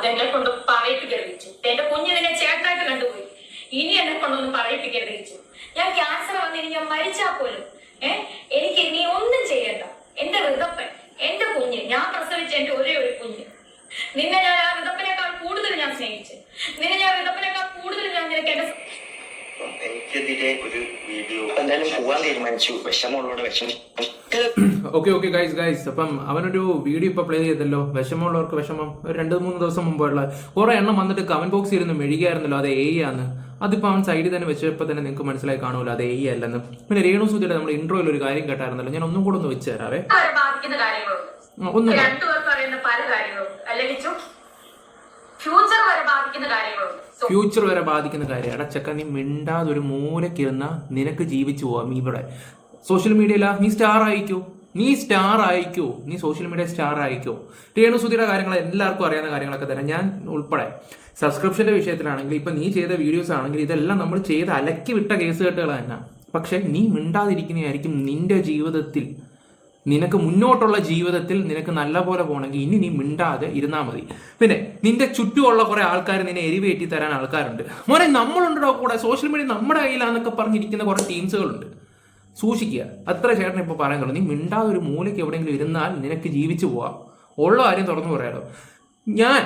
അതെന്നെ കൊണ്ട് പറയിപ്പിക്കരുത്. എന്റെ കുഞ്ഞ് നിന്നെ ചേട്ടായിട്ട് കണ്ടുപോയി. ഇനി എന്നെ കൊണ്ടൊന്നും പറയിപ്പിക്കരുത്. ഞാൻ ക്യാൻസർ വന്നിനി ഞാൻ മരിച്ചാ പോലും എനിക്ക് നീ ഒന്നും ചെയ്യണ്ട. എന്റെ ഋതപ്പൻ, എന്റെ കുഞ്ഞ്, ഞാൻ പ്രസവിച്ച എന്റെ ഒരേ ഒരു കുഞ്ഞ്. നിന്നെ ഞാൻ ആ ഋതപ്പനേക്കാൾ കൂടുതൽ ഞാൻ സ്നേഹിച്ചു. നിന്നെ ഞാൻ ഋതപ്പനേക്കാൾ കൂടുതൽ ഞാൻ നിനക്ക് എന്റെ എനിക്കെതിരെ ഒരു വീഡിയോ എന്തായാലും പോവാൻ തീരുമാനിച്ചു. വിഷമമുള്ളവരുടെ വിഷമം. ഓക്കെ ഗൈസ് അപ്പം അവനൊരു വീഡിയോ ഇപ്പൊ പ്ലേ ചെയ്തല്ലോ. വിഷമമുള്ളവർക്ക് വിഷമം. ഒരു 2-3 ദിവസം മുമ്പുള്ള കുറെ എണ്ണം വന്നിട്ട് കമന്റ് ബോക്സിൽ ഇരുന്ന് മെഴുകിയായിരുന്നല്ലോ അത് എ ആന്ന്. അതിപ്പോ അവൻ സൈഡിൽ തന്നെ വെച്ചപ്പോൾ തന്നെ നിങ്ങൾക്ക് മനസ്സിലായി കാണുമല്ലോ അത് എ അല്ലെന്ന്. പിന്നെ രേണു സുധിയുടെ നമ്മുടെ ഇൻട്രോയിൽ ഒരു കാര്യം കേട്ടായിരുന്നല്ലോ. ഞാൻ ഒന്നും കൂടെ ഒന്ന് വെച്ച് തരാവേ. ഒന്നും രണ്ടുപേർക്ക് അറിയുന്ന പല കാര്യങ്ങളും അല്ലെങ്കിൽ ഫ്യൂച്ചർ വരെ ബാധിക്കുന്ന കാര്യങ്ങളും ഫ്യൂച്ചർ വരെ ബാധിക്കുന്ന കാര്യം. അടച്ചക്ക നീ മിണ്ടാതെ ഒരു മൂലക്കിരുന്ന നിനക്ക് ജീവിച്ചു പോവാം. ഇവിടെ സോഷ്യൽ മീഡിയയില നീ സ്റ്റാർ ആയിക്കോ. നീ സോഷ്യൽ മീഡിയ സ്റ്റാർ ആയിക്കോ. രേണു സുധിയുടെ കാര്യങ്ങൾ എല്ലാവർക്കും അറിയാവുന്ന കാര്യങ്ങളൊക്കെ തന്നെ ഞാൻ ഉൾപ്പെടെ സബ്സ്ക്രിപ്ഷന്റെ വിഷയത്തിലാണെങ്കിൽ ഇപ്പൊ നീ ചെയ്ത വീഡിയോസ് ആണെങ്കിൽ ഇതെല്ലാം നമ്മൾ ചെയ്ത് അലക്കി വിട്ട കേസ് കെട്ടുകൾ തന്നെ. പക്ഷെ നീ മിണ്ടാതിരിക്കുന്നതായിരിക്കും നിന്റെ ജീവിതത്തിൽ, നിനക്ക് മുന്നോട്ടുള്ള ജീവിതത്തിൽ നിനക്ക് നല്ല പോലെ പോകണമെങ്കിൽ ഇനി നീ മിണ്ടാതെ ഇരുന്നാൽ മതി. പിന്നെ നിന്റെ ചുറ്റുമുള്ള കുറെ ആൾക്കാർ നിന്നെ എരിവേറ്റി തരാൻ ആൾക്കാരുണ്ട് മോനെ. നമ്മളുണ്ടോ കൂടെ സോഷ്യൽ മീഡിയ നമ്മുടെ കയ്യിലാന്നൊക്കെ പറഞ്ഞിരിക്കുന്ന കുറെ ടീംസുകളുണ്ട്. സൂക്ഷിക്കുക. അത്ര ചേട്ടൻ ഇപ്പൊ പറയുന്നുള്ളൂ. നീ മിണ്ടാതെ ഒരു മൂലയ്ക്ക് എവിടെയെങ്കിലും ഇരുന്നാൽ നിനക്ക് ജീവിച്ചു പോവാം. ഉള്ള കാര്യം തുറന്നു പറയാലോ. ഞാൻ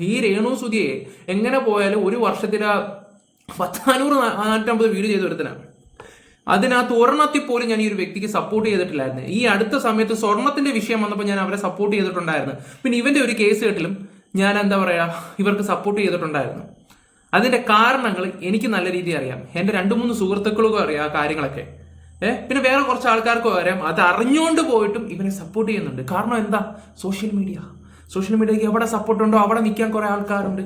ഈ രേണു സുധിയെ എങ്ങനെ പോയാലും ഒരു വർഷത്തിൽ 450 വീഡിയോ ചെയ്ത് വരുത്തനാണ്. അതിനകത്ത് ഒരെണ്ണത്തിൽ പോലും ഞാൻ ഈ ഒരു വ്യക്തിക്ക് സപ്പോർട്ട് ചെയ്തിട്ടില്ലായിരുന്നു. ഈ അടുത്ത സമയത്ത് സ്വർണത്തിന്റെ വിഷയം വന്നപ്പോൾ ഞാൻ അവരെ സപ്പോർട്ട് ചെയ്തിട്ടുണ്ടായിരുന്നു. പിന്നെ ഇവന്റെ ഒരു കേസ് കേട്ടിലും ഞാൻ എന്താ പറയാ ഇവർക്ക് സപ്പോർട്ട് ചെയ്തിട്ടുണ്ടായിരുന്നു. അതിന്റെ കാരണങ്ങൾ എനിക്ക് നല്ല രീതിയിൽ അറിയാം. എന്റെ 2-3 സുഹൃത്തുക്കൾക്കും അറിയാം ആ കാര്യങ്ങളൊക്കെ. പിന്നെ വേറെ കുറച്ച് ആൾക്കാർക്കും അറിയാം. അത് അറിഞ്ഞുകൊണ്ട് പോയിട്ടും ഇവരെ സപ്പോർട്ട് ചെയ്യുന്നുണ്ട്. കാരണം എന്താ? സോഷ്യൽ മീഡിയയ്ക്ക് എവിടെ സപ്പോർട്ട് ഉണ്ടോ അവിടെ നിൽക്കാൻ കുറെ ആൾക്കാരുണ്ട്.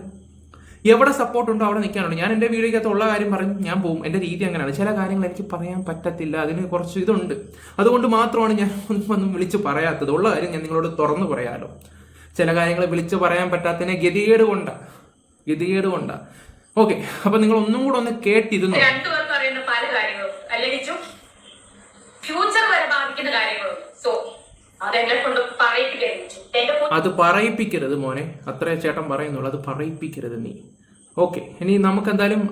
എവിടെ സപ്പോർട്ട് ഉണ്ടോ അവിടെ നിൽക്കാനുണ്ട്. ഞാൻ എൻ്റെ വീഡിയോക്കകത്ത് ഉള്ള കാര്യം പറഞ്ഞ് ഞാൻ പോകും. എൻ്റെ രീതി അങ്ങനെയാണ്. ചില കാര്യങ്ങൾ എനിക്ക് പറയാൻ പറ്റത്തില്ല. അതിന് കുറച്ച് ഇതുണ്ട്. അതുകൊണ്ട് മാത്രമാണ് ഞാൻ ഒന്നും വിളിച്ച് പറയാത്തത്. ഉള്ള കാര്യം ഞാൻ നിങ്ങളോട് തുറന്നു പറയാലോ. ചില കാര്യങ്ങൾ വിളിച്ച് പറയാൻ പറ്റാത്തതിനെ ഗതികേട് കൊണ്ടാ. ഓക്കെ, അപ്പൊ നിങ്ങൾ ഒന്നും കൂടെ ഒന്ന് കേട്ടിരുന്നു. രണ്ടുപേർക്ക് അറിയുന്ന പല കാര്യങ്ങളും അല്ലെങ്കിൽ ഫ്യൂച്ചർ വരെ ബാധിക്കുന്ന കാര്യങ്ങളും അത് പറയിപ്പിക്കരുത് മോനെ. അത്രേ ചേട്ടൻ പറയുന്നുള്ളൂ. അത് പറയിപ്പിക്കരുത് നീ. ഓക്കെ, ഇനി നമുക്ക് എന്തായാലും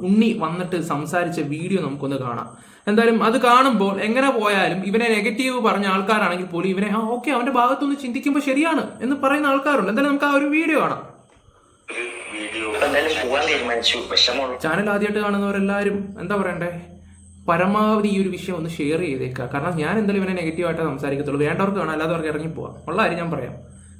ഉണ്ണി വന്നിട്ട് സംസാരിച്ച വീഡിയോ നമുക്കൊന്ന് കാണാം. എന്തായാലും അത് കാണുമ്പോൾ എങ്ങനെ പോയാലും ഇവനെ നെഗറ്റീവ് പറഞ്ഞ ആൾക്കാരാണെങ്കിൽ പോലും ഇവനെ ഓക്കെ അവന്റെ ഭാഗത്തൊന്ന് ചിന്തിക്കുമ്പോൾ ശരിയാണ് എന്ന് പറയുന്ന ആൾക്കാരുണ്ട്. എന്തായാലും നമുക്ക് ആ ഒരു വീഡിയോ കാണാം. ചാനൽ ആദ്യമായിട്ട് കാണുന്നവരെല്ലാവരും എന്താ പറയണ്ടേ, പരമാവധി ഈ ഒരു വിഷയം ഒന്ന് ഷെയർ ചെയ്തേക്കുക. കാരണം ഞാൻ എന്തായാലും ഇവനെ നെഗറ്റീവായിട്ട് സംസാരിക്കത്തുള്ളൂ. വേണ്ടവർക്ക് കാണാം, അല്ലാത്തവർക്ക് ഇറങ്ങിപ്പോവാം. ഉള്ള കാര്യം ഞാൻ പറയാം.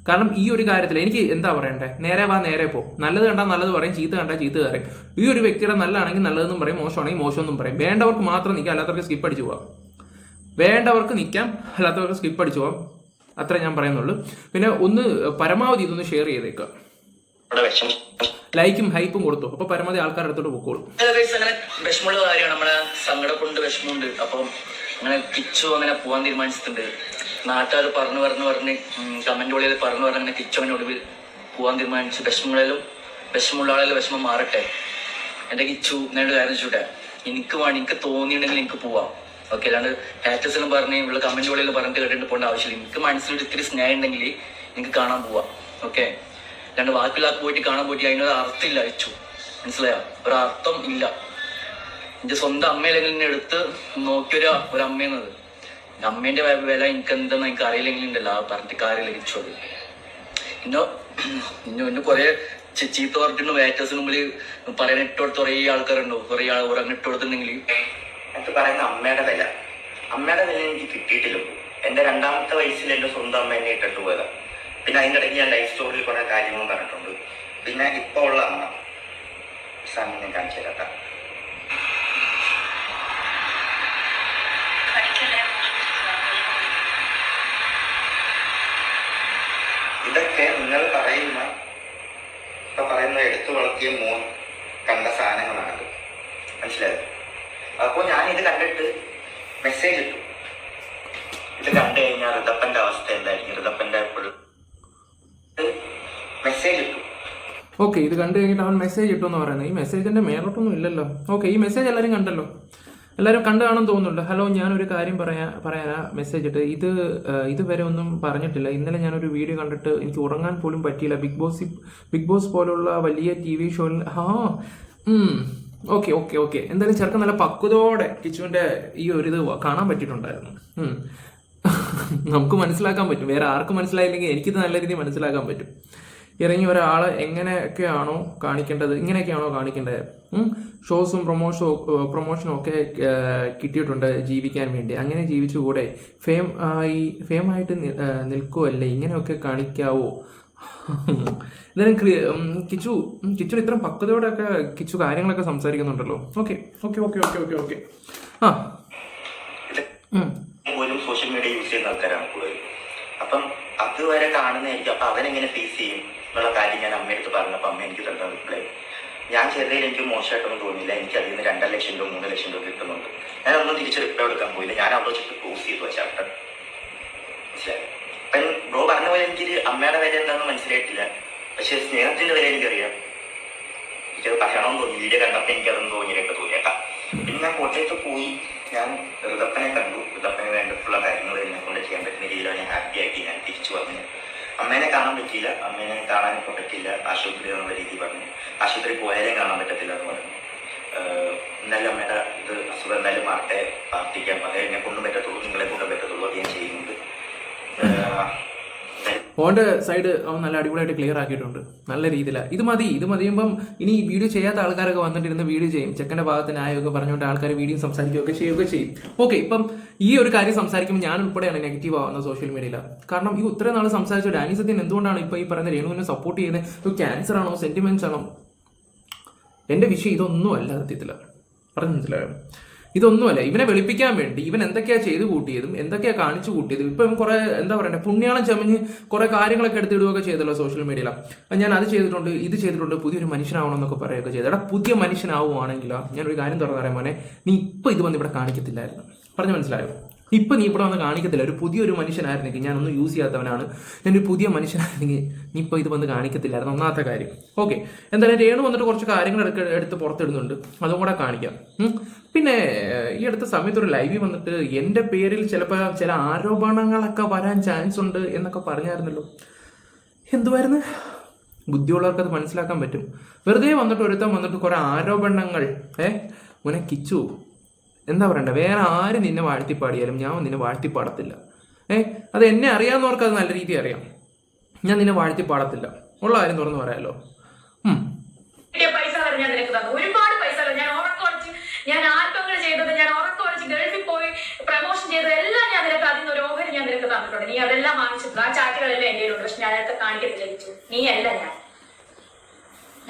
കാരണം ഈ ഒരു കാര്യത്തിൽ എനിക്ക് എന്താ പറയണ്ടേ, നേരെ വാ നേരെ പോ. നല്ലത് കണ്ടാൽ നല്ലത് പറയും, ചീത്ത കണ്ടാൽ ചീത്ത പറയും. ഈ ഒരു വ്യക്തിയുടെ നല്ലതാണെങ്കിൽ നല്ലതെന്നും പറയും, മോശമാണെങ്കിൽ മോശമെന്നും പറയും. വേണ്ടവർക്ക് മാത്രം നിൽക്കാം, അല്ലാത്തവർക്ക് സ്കിപ്പ് അടിച്ചു പോവാം. അത്രേ ഞാൻ പറയുന്നുള്ളൂ. പിന്നെ ഒന്ന് പരമാവധി ഇതൊന്ന് ഷെയർ ചെയ്തേക്കുക. ലൈക്കും ഹൈപ്പും കൊടുത്തു. അപ്പൊ പരമാവധി ആൾക്കാരുടെ അടുത്തോട്ട് പൊക്കോളും. അങ്ങനെ വിഷമമുള്ള കാര്യമാണ്. നമ്മളെ സങ്കടമുണ്ട്, വിഷമമുണ്ട്. അപ്പം അങ്ങനെ കിച്ചു അങ്ങനെ പോകാൻ തീരുമാനിച്ചിട്ടുണ്ട്. നാട്ടുകാർ പറഞ്ഞ് കമന്റ് വഴിയിൽ പറഞ്ഞ് അങ്ങനെ കിച്ചു അങ്ങനെ ഒടുവിൽ പോകാൻ തീരുമാനിച്ചു. വിഷമുള്ള ആളെല്ലാം വിഷമം മാറട്ടെ. എന്റെ കിച്ചു ഞാൻ കാര്യം ചൂട്ടെ, എനിക്ക് തോന്നിയിട്ടുണ്ടെങ്കിൽ എനിക്ക് പോവാം. ഓക്കെ, അല്ലാണ്ട് ഹാറ്റേഴ്സിലും പറഞ്ഞ് ഇവിടെ കമന്റ് വഴിയിൽ പറഞ്ഞിട്ട് കേട്ടിട്ട് പോകേണ്ട ആവശ്യമില്ല. എനിക്ക് മനസ്സിലൊരു ഇത്തിരി സ്നേഹം ഉണ്ടെങ്കിൽ എനിക്ക് കാണാൻ പോവാം. ഓക്കെ, രണ്ട് വാക്കിലാക്കി പോയിട്ട് കാണാൻ പോയിട്ട് അതിനൊരു അർത്ഥമില്ല. അയച്ചു മനസ്സിലായോ? ഒരർത്ഥം ഇല്ല. എന്റെ സ്വന്തം അമ്മയിലെങ്കിലും എന്നെ എടുത്ത് നോക്കിയൊരു അമ്മയെന്നത്, അമ്മേന്റെ വില എനിക്ക് എന്താന്ന് എനിക്ക് അറിയില്ലെങ്കിൽ ഉണ്ടല്ലോ ആ പറഞ്ഞിട്ട് കാര്യമില്ല. കിച്ചോട് ഇന്നെ കുറെ ചീത്ത പറഞ്ഞിട്ടുണ്ട്. വേറ്റേഴ്സിന് മുമ്പിൽ പറയാൻ ഇട്ടുകൊടുത്ത് കുറേ ആൾക്കാരുണ്ടോ, കുറെ ആൾ അങ്ങനെ ഇട്ടുകൊടുത്തിട്ടുണ്ടെങ്കിൽ എനിക്ക് പറയുന്ന അമ്മയുടെ വില എനിക്ക് കിട്ടിയിട്ടില്ല. എന്റെ 2ാമത്തെ വയസ്സിൽ എന്റെ സ്വന്തം അമ്മ എന്നെ ഇട്ടിട്ട് പോയതാണ്. പിന്നെ അതിൻ്റെ ഇടയ്ക്ക് ഞാൻ ലൈഫ് സ്റ്റോറിയിൽ കുറെ കാര്യങ്ങളും പറഞ്ഞിട്ടുണ്ട്. പിന്നെ ഇപ്പൊ ഉള്ള അമ്മ സാധനം കാണിച്ചു തരാം. ഇതൊക്കെ നിങ്ങൾ പറയുന്ന എടുത്തു വളർത്തിയ മോൻ കണ്ട സാധനങ്ങളാണത്. മനസ്സിലായത്? അപ്പോൾ ഞാൻ ഇത് കണ്ടിട്ട് മെസ്സേജ് ഇട്ടു. ഇത് കണ്ടു കഴിഞ്ഞാൽ ഋതപ്പന്റെ അവസ്ഥ എന്തായിരിക്കും? ഋതപ്പന്റെ മെസ്സേജ് ഇട്ടു. ഓക്കെ, ഇത് കണ്ടു കഴിഞ്ഞിട്ട് അവൻ മെസ്സേജ് ഇട്ടു എന്ന് പറയുന്നത്. ഈ മെസ്സേജിന്റെ മേലോട്ടൊന്നും ഇല്ലല്ലോ. ഓക്കെ, ഈ മെസ്സേജ് എല്ലാവരും കണ്ടല്ലോ. എല്ലാവരും കണ്ടു കാണുമെന്ന് തോന്നുന്നുണ്ട്. ഹലോ, ഞാനൊരു കാര്യം പറയാനാ മെസ്സേജ് ഇട്ട്. ഇതുവരെ ഒന്നും പറഞ്ഞിട്ടില്ല. ഇന്നലെ ഞാനൊരു വീഡിയോ കണ്ടിട്ട് എനിക്ക് ഉറങ്ങാൻ പോലും പറ്റിയില്ല. ബിഗ് ബോസ് പോലുള്ള വലിയ TV ഷോയിൽ ഓക്കെ. എന്തായാലും ചെറുക്കൻ നല്ല പക്വതയോടെ കിച്ചുവിന്റെ ഈ ഒരു ഇത് കാണാൻ പറ്റിയിട്ടുണ്ടായിരുന്നു. നമുക്ക് മനസ്സിലാക്കാൻ പറ്റും. വേറെ ആർക്കും മനസ്സിലായില്ലെങ്കിൽ എനിക്കിത് നല്ല രീതിയിൽ മനസ്സിലാക്കാൻ പറ്റും. ഇറങ്ങി ഒരാളെ എങ്ങനെയൊക്കെയാണോ കാണിക്കേണ്ടത് ഇങ്ങനെയൊക്കെയാണോ കാണിക്കേണ്ടത്. ഷോസും പ്രൊമോഷനും ഒക്കെ കിട്ടിയിട്ടുണ്ട് ജീവിക്കാൻ വേണ്ടി. അങ്ങനെ ജീവിച്ചുകൂടെ? ഫെയിമായിട്ട് നിൽക്കുമല്ലേ, ഇങ്ങനെയൊക്കെ കാണിക്കാവോ? എന്തായാലും കിച്ചു ഇത്ര പക്വതയോടെയൊക്കെ കിച്ചു കാര്യങ്ങളൊക്കെ സംസാരിക്കുന്നുണ്ടല്ലോ. ഓക്കെ. പോലും സോഷ്യൽ മീഡിയ യൂസ് ചെയ്യുന്ന ആൾക്കാരാണ് കൂടുതൽ. അപ്പം അതുവരെ കാണുന്നതായിരിക്കും. അപ്പൊ അവനെങ്ങനെ ഫേസ് ചെയ്യും എന്നുള്ള കാര്യം ഞാൻ അമ്മയെടുത്ത് പറഞ്ഞപ്പോൾ അമ്മ എനിക്ക് തന്ന റിപ്ലൈ, ഞാൻ ചെറിയ എനിക്ക് മോശമായിട്ടൊന്നും തോന്നിയില്ല. എനിക്ക് അതിൽ നിന്ന് 2 ലക്ഷം രൂപ 3 ലക്ഷം രൂപ കിട്ടുന്നുണ്ട്. ഞാൻ ഒന്നും തിരിച്ച് റിപ്ലൈ എടുക്കാൻ പോയില്ല. ഞാൻ അവിടെ വെച്ചിട്ട് ക്ലോസ് ചെയ്തു ചാപ്റ്റർ. മനസ്സിലായി? അപ്പം ബ്രോ പറഞ്ഞ പോലെ എനിക്ക് അമ്മയുടെ വില എന്താണെന്ന് മനസ്സിലായിട്ടില്ല. പക്ഷെ സ്നേഹത്തിന്റെ വില എനിക്കറിയാം. എനിക്കത് പറയണമെന്ന് തോന്നി. വീഡിയോ കണ്ടപ്പോൾ എനിക്കതൊന്നും തോന്നിയേക്കാം. പിന്നെ ഞാൻ കോട്ടയത്ത് പോയി ഞാൻ ഋതപ്പനെ കണ്ടു. ഋതപ്പന് വേണ്ടിയിട്ടുള്ള കാര്യങ്ങൾ എന്നെ കൊണ്ട് ചെയ്യാൻ പറ്റുന്ന രീതിയിലാണ് ഞാൻ ഹാപ്പി ആക്കി ഞാൻ തിരിച്ചു വന്നു. അമ്മേനെ കാണാൻ പറ്റിയില്ല. അമ്മേനെ കാണാൻ ഇപ്പോൾ പറ്റില്ല. ആശുപത്രി എന്നുള്ള രീതി പറഞ്ഞു. ആശുപത്രി പോയാലേ കാണാൻ പറ്റത്തില്ല എന്ന് പറഞ്ഞു. എന്തായാലും അമ്മയുടെ ഇത് അസുഖം എന്തായാലും മാറട്ടെ, പ്രാർത്ഥിക്കാം. അതേ എന്നെ കൊണ്ടും പറ്റത്തുള്ളൂ, നിങ്ങളെ കൊണ്ടും പറ്റത്തുള്ളൂ. അത് ഞാൻ ചെയ്യുന്നുണ്ട്. ഓൻ്റെ സൈഡ് അവൻ നല്ല അടിപൊളിയായിട്ട് ക്ലിയർ ആക്കിയിട്ടുണ്ട് നല്ല രീതിയിലാണ്. ഇത് മതിയുമ്പം ഇനി വീഡിയോ ചെയ്യാത്ത ആൾക്കാരൊക്കെ വന്നിട്ടിരുന്ന് വീഡിയോ ചെയ്യും. ചെക്കൻ്റെ ഭാഗത്ത് ന്യായമൊക്കെ പറഞ്ഞുകൊണ്ട് ആൾക്കാർ വീഡിയോ സംസാരിക്കുകയൊക്കെ ചെയ്യും. ഓക്കെ, ഇപ്പം ഈ ഒരു കാര്യം സംസാരിക്കുമ്പോൾ ഞാൻ ഉൾപ്പെടെയാണ് നെഗറ്റീവ് ആവുന്നത് സോഷ്യൽ മീഡിയയിൽ. കാരണം ഈ ഇത്രയും നാൾ സംസാരിച്ച ഡാനി സത്യൻ എന്തുകൊണ്ടാണ് ഇപ്പോൾ ഈ പറയുന്ന രേണുവിനെ സപ്പോർട്ട് ചെയ്യുന്നത്? ക്യാൻസർ ആണോ, സെന്റിമെന്റ്സ് ആണോ? എൻ്റെ വിഷയം ഇതൊന്നും അല്ല. സത്യത്തില പറഞ്ഞു മനസ്സിലായോ? ഇതൊന്നുമല്ല. ഇവനെ വെളുപ്പിക്കാൻ വേണ്ടി ഇവൻ എന്തൊക്കെയാ ചെയ്ത് കൂട്ടിയതും എന്തൊക്കെയാ കാണിച്ചു കൂട്ടിയതും ഇപ്പം കുറെ എന്താ പറയണ്ടേ പുണ്യാളം ചമഞ്ഞ് കുറെ കാര്യങ്ങളൊക്കെ എടുത്തിടുകയൊക്കെ ചെയ്തല്ലോ സോഷ്യൽ മീഡിയയിലാണ്. ഞാൻ അത് ചെയ്തിട്ടുണ്ട്, ഇത് ചെയ്തിട്ടുണ്ട്, പുതിയൊരു മനുഷ്യനാവണം എന്നൊക്കെ പറയുകയൊക്കെ ചെയ്തു. എടാ, പുതിയ മനുഷ്യനാവുകയാണെങ്കിലോ ഞാനൊരു കാര്യം തുറന്നു പറയാൻ മോനെ, നീ ഇപ്പം ഇത് വന്ന് ഇവിടെ കാണിക്കത്തില്ലായിരുന്നു. പറഞ്ഞു മനസ്സിലായോ? ഇപ്പം നീ ഇവിടെ വന്ന് കാണിക്കത്തില്ല. ഒരു പുതിയൊരു മനുഷ്യനായിരുന്നെങ്കിൽ, ഞാനൊന്നും യൂസ് ചെയ്യാത്തവനാണ്, ഞാനൊരു പുതിയ മനുഷ്യനായിരുന്നെങ്കിൽ നീ ഇപ്പോൾ ഇത് വന്ന് കാണിക്കത്തില്ലായിരുന്നു. ഒന്നാമത്തെ കാര്യം. ഓക്കെ, എന്തായാലും രേണു വന്നിട്ട് കുറച്ച് കാര്യങ്ങൾ എടുത്ത് പുറത്തിടുന്നുണ്ട്, അതും കൂടെ കാണിക്കാം. പിന്നെ ഈ അടുത്ത സമയത്ത് ഒരു ലൈവിൽ വന്നിട്ട് എൻ്റെ പേരിൽ ചിലപ്പോൾ ചില ആരോപണങ്ങളൊക്കെ വരാൻ ചാൻസ് ഉണ്ട് എന്നൊക്കെ പറഞ്ഞായിരുന്നല്ലോ. എന്തുവായിരുന്നു? ബുദ്ധിയുള്ളവർക്ക് അത് മനസ്സിലാക്കാൻ പറ്റും. വെറുതെ വന്നിട്ട് ഒരുത്തം വന്നിട്ട് കുറെ ആരോപണങ്ങൾ മോനെ കിച്ചു, എന്താ പറയണ്ട, വേറെ ആര് നിന്നെ വാഴ്ത്തിപ്പാടിയാലും ഞാൻ നിന്നെ വാഴ്ത്തിപ്പാടത്തില്ല. അത് എന്നെ അറിയാവുന്നവർക്ക് അത് നല്ല രീതിയിൽ അറിയാം. ഞാൻ നിന്നെ വാഴ്ത്തിപ്പാടത്തില്ല, ഉള്ള കാര്യം തുറന്നു പറയാലോ. പൈസ ഞാൻ നിനക്ക് തന്നു, ഒരുപാട് പൈസ. ഞാൻ ആത്മഹത്യ ചെയ്തത്, ഞാൻ ഉറക്കമൊഴിച്ച് ഗൾഫിൽ പോയി പ്രമോഷൻ ചെയ്തത് എല്ലാം ഞാൻ നിനക്ക് അതിന് ഒരു ഓഹരി ഞാൻ നിനക്ക് തന്നിട്ടുണ്ട്. നീ അതെല്ലാം വാങ്ങിച്ചിട്ടുണ്ട്. ആ ചാറ്റുകളെല്ലാം എൻ്റെ ഉണ്ട്. പക്ഷെ ഞാനതൊക്കെ കാണിക്കത്തില്ല. നീ അല്ല ഞാൻ.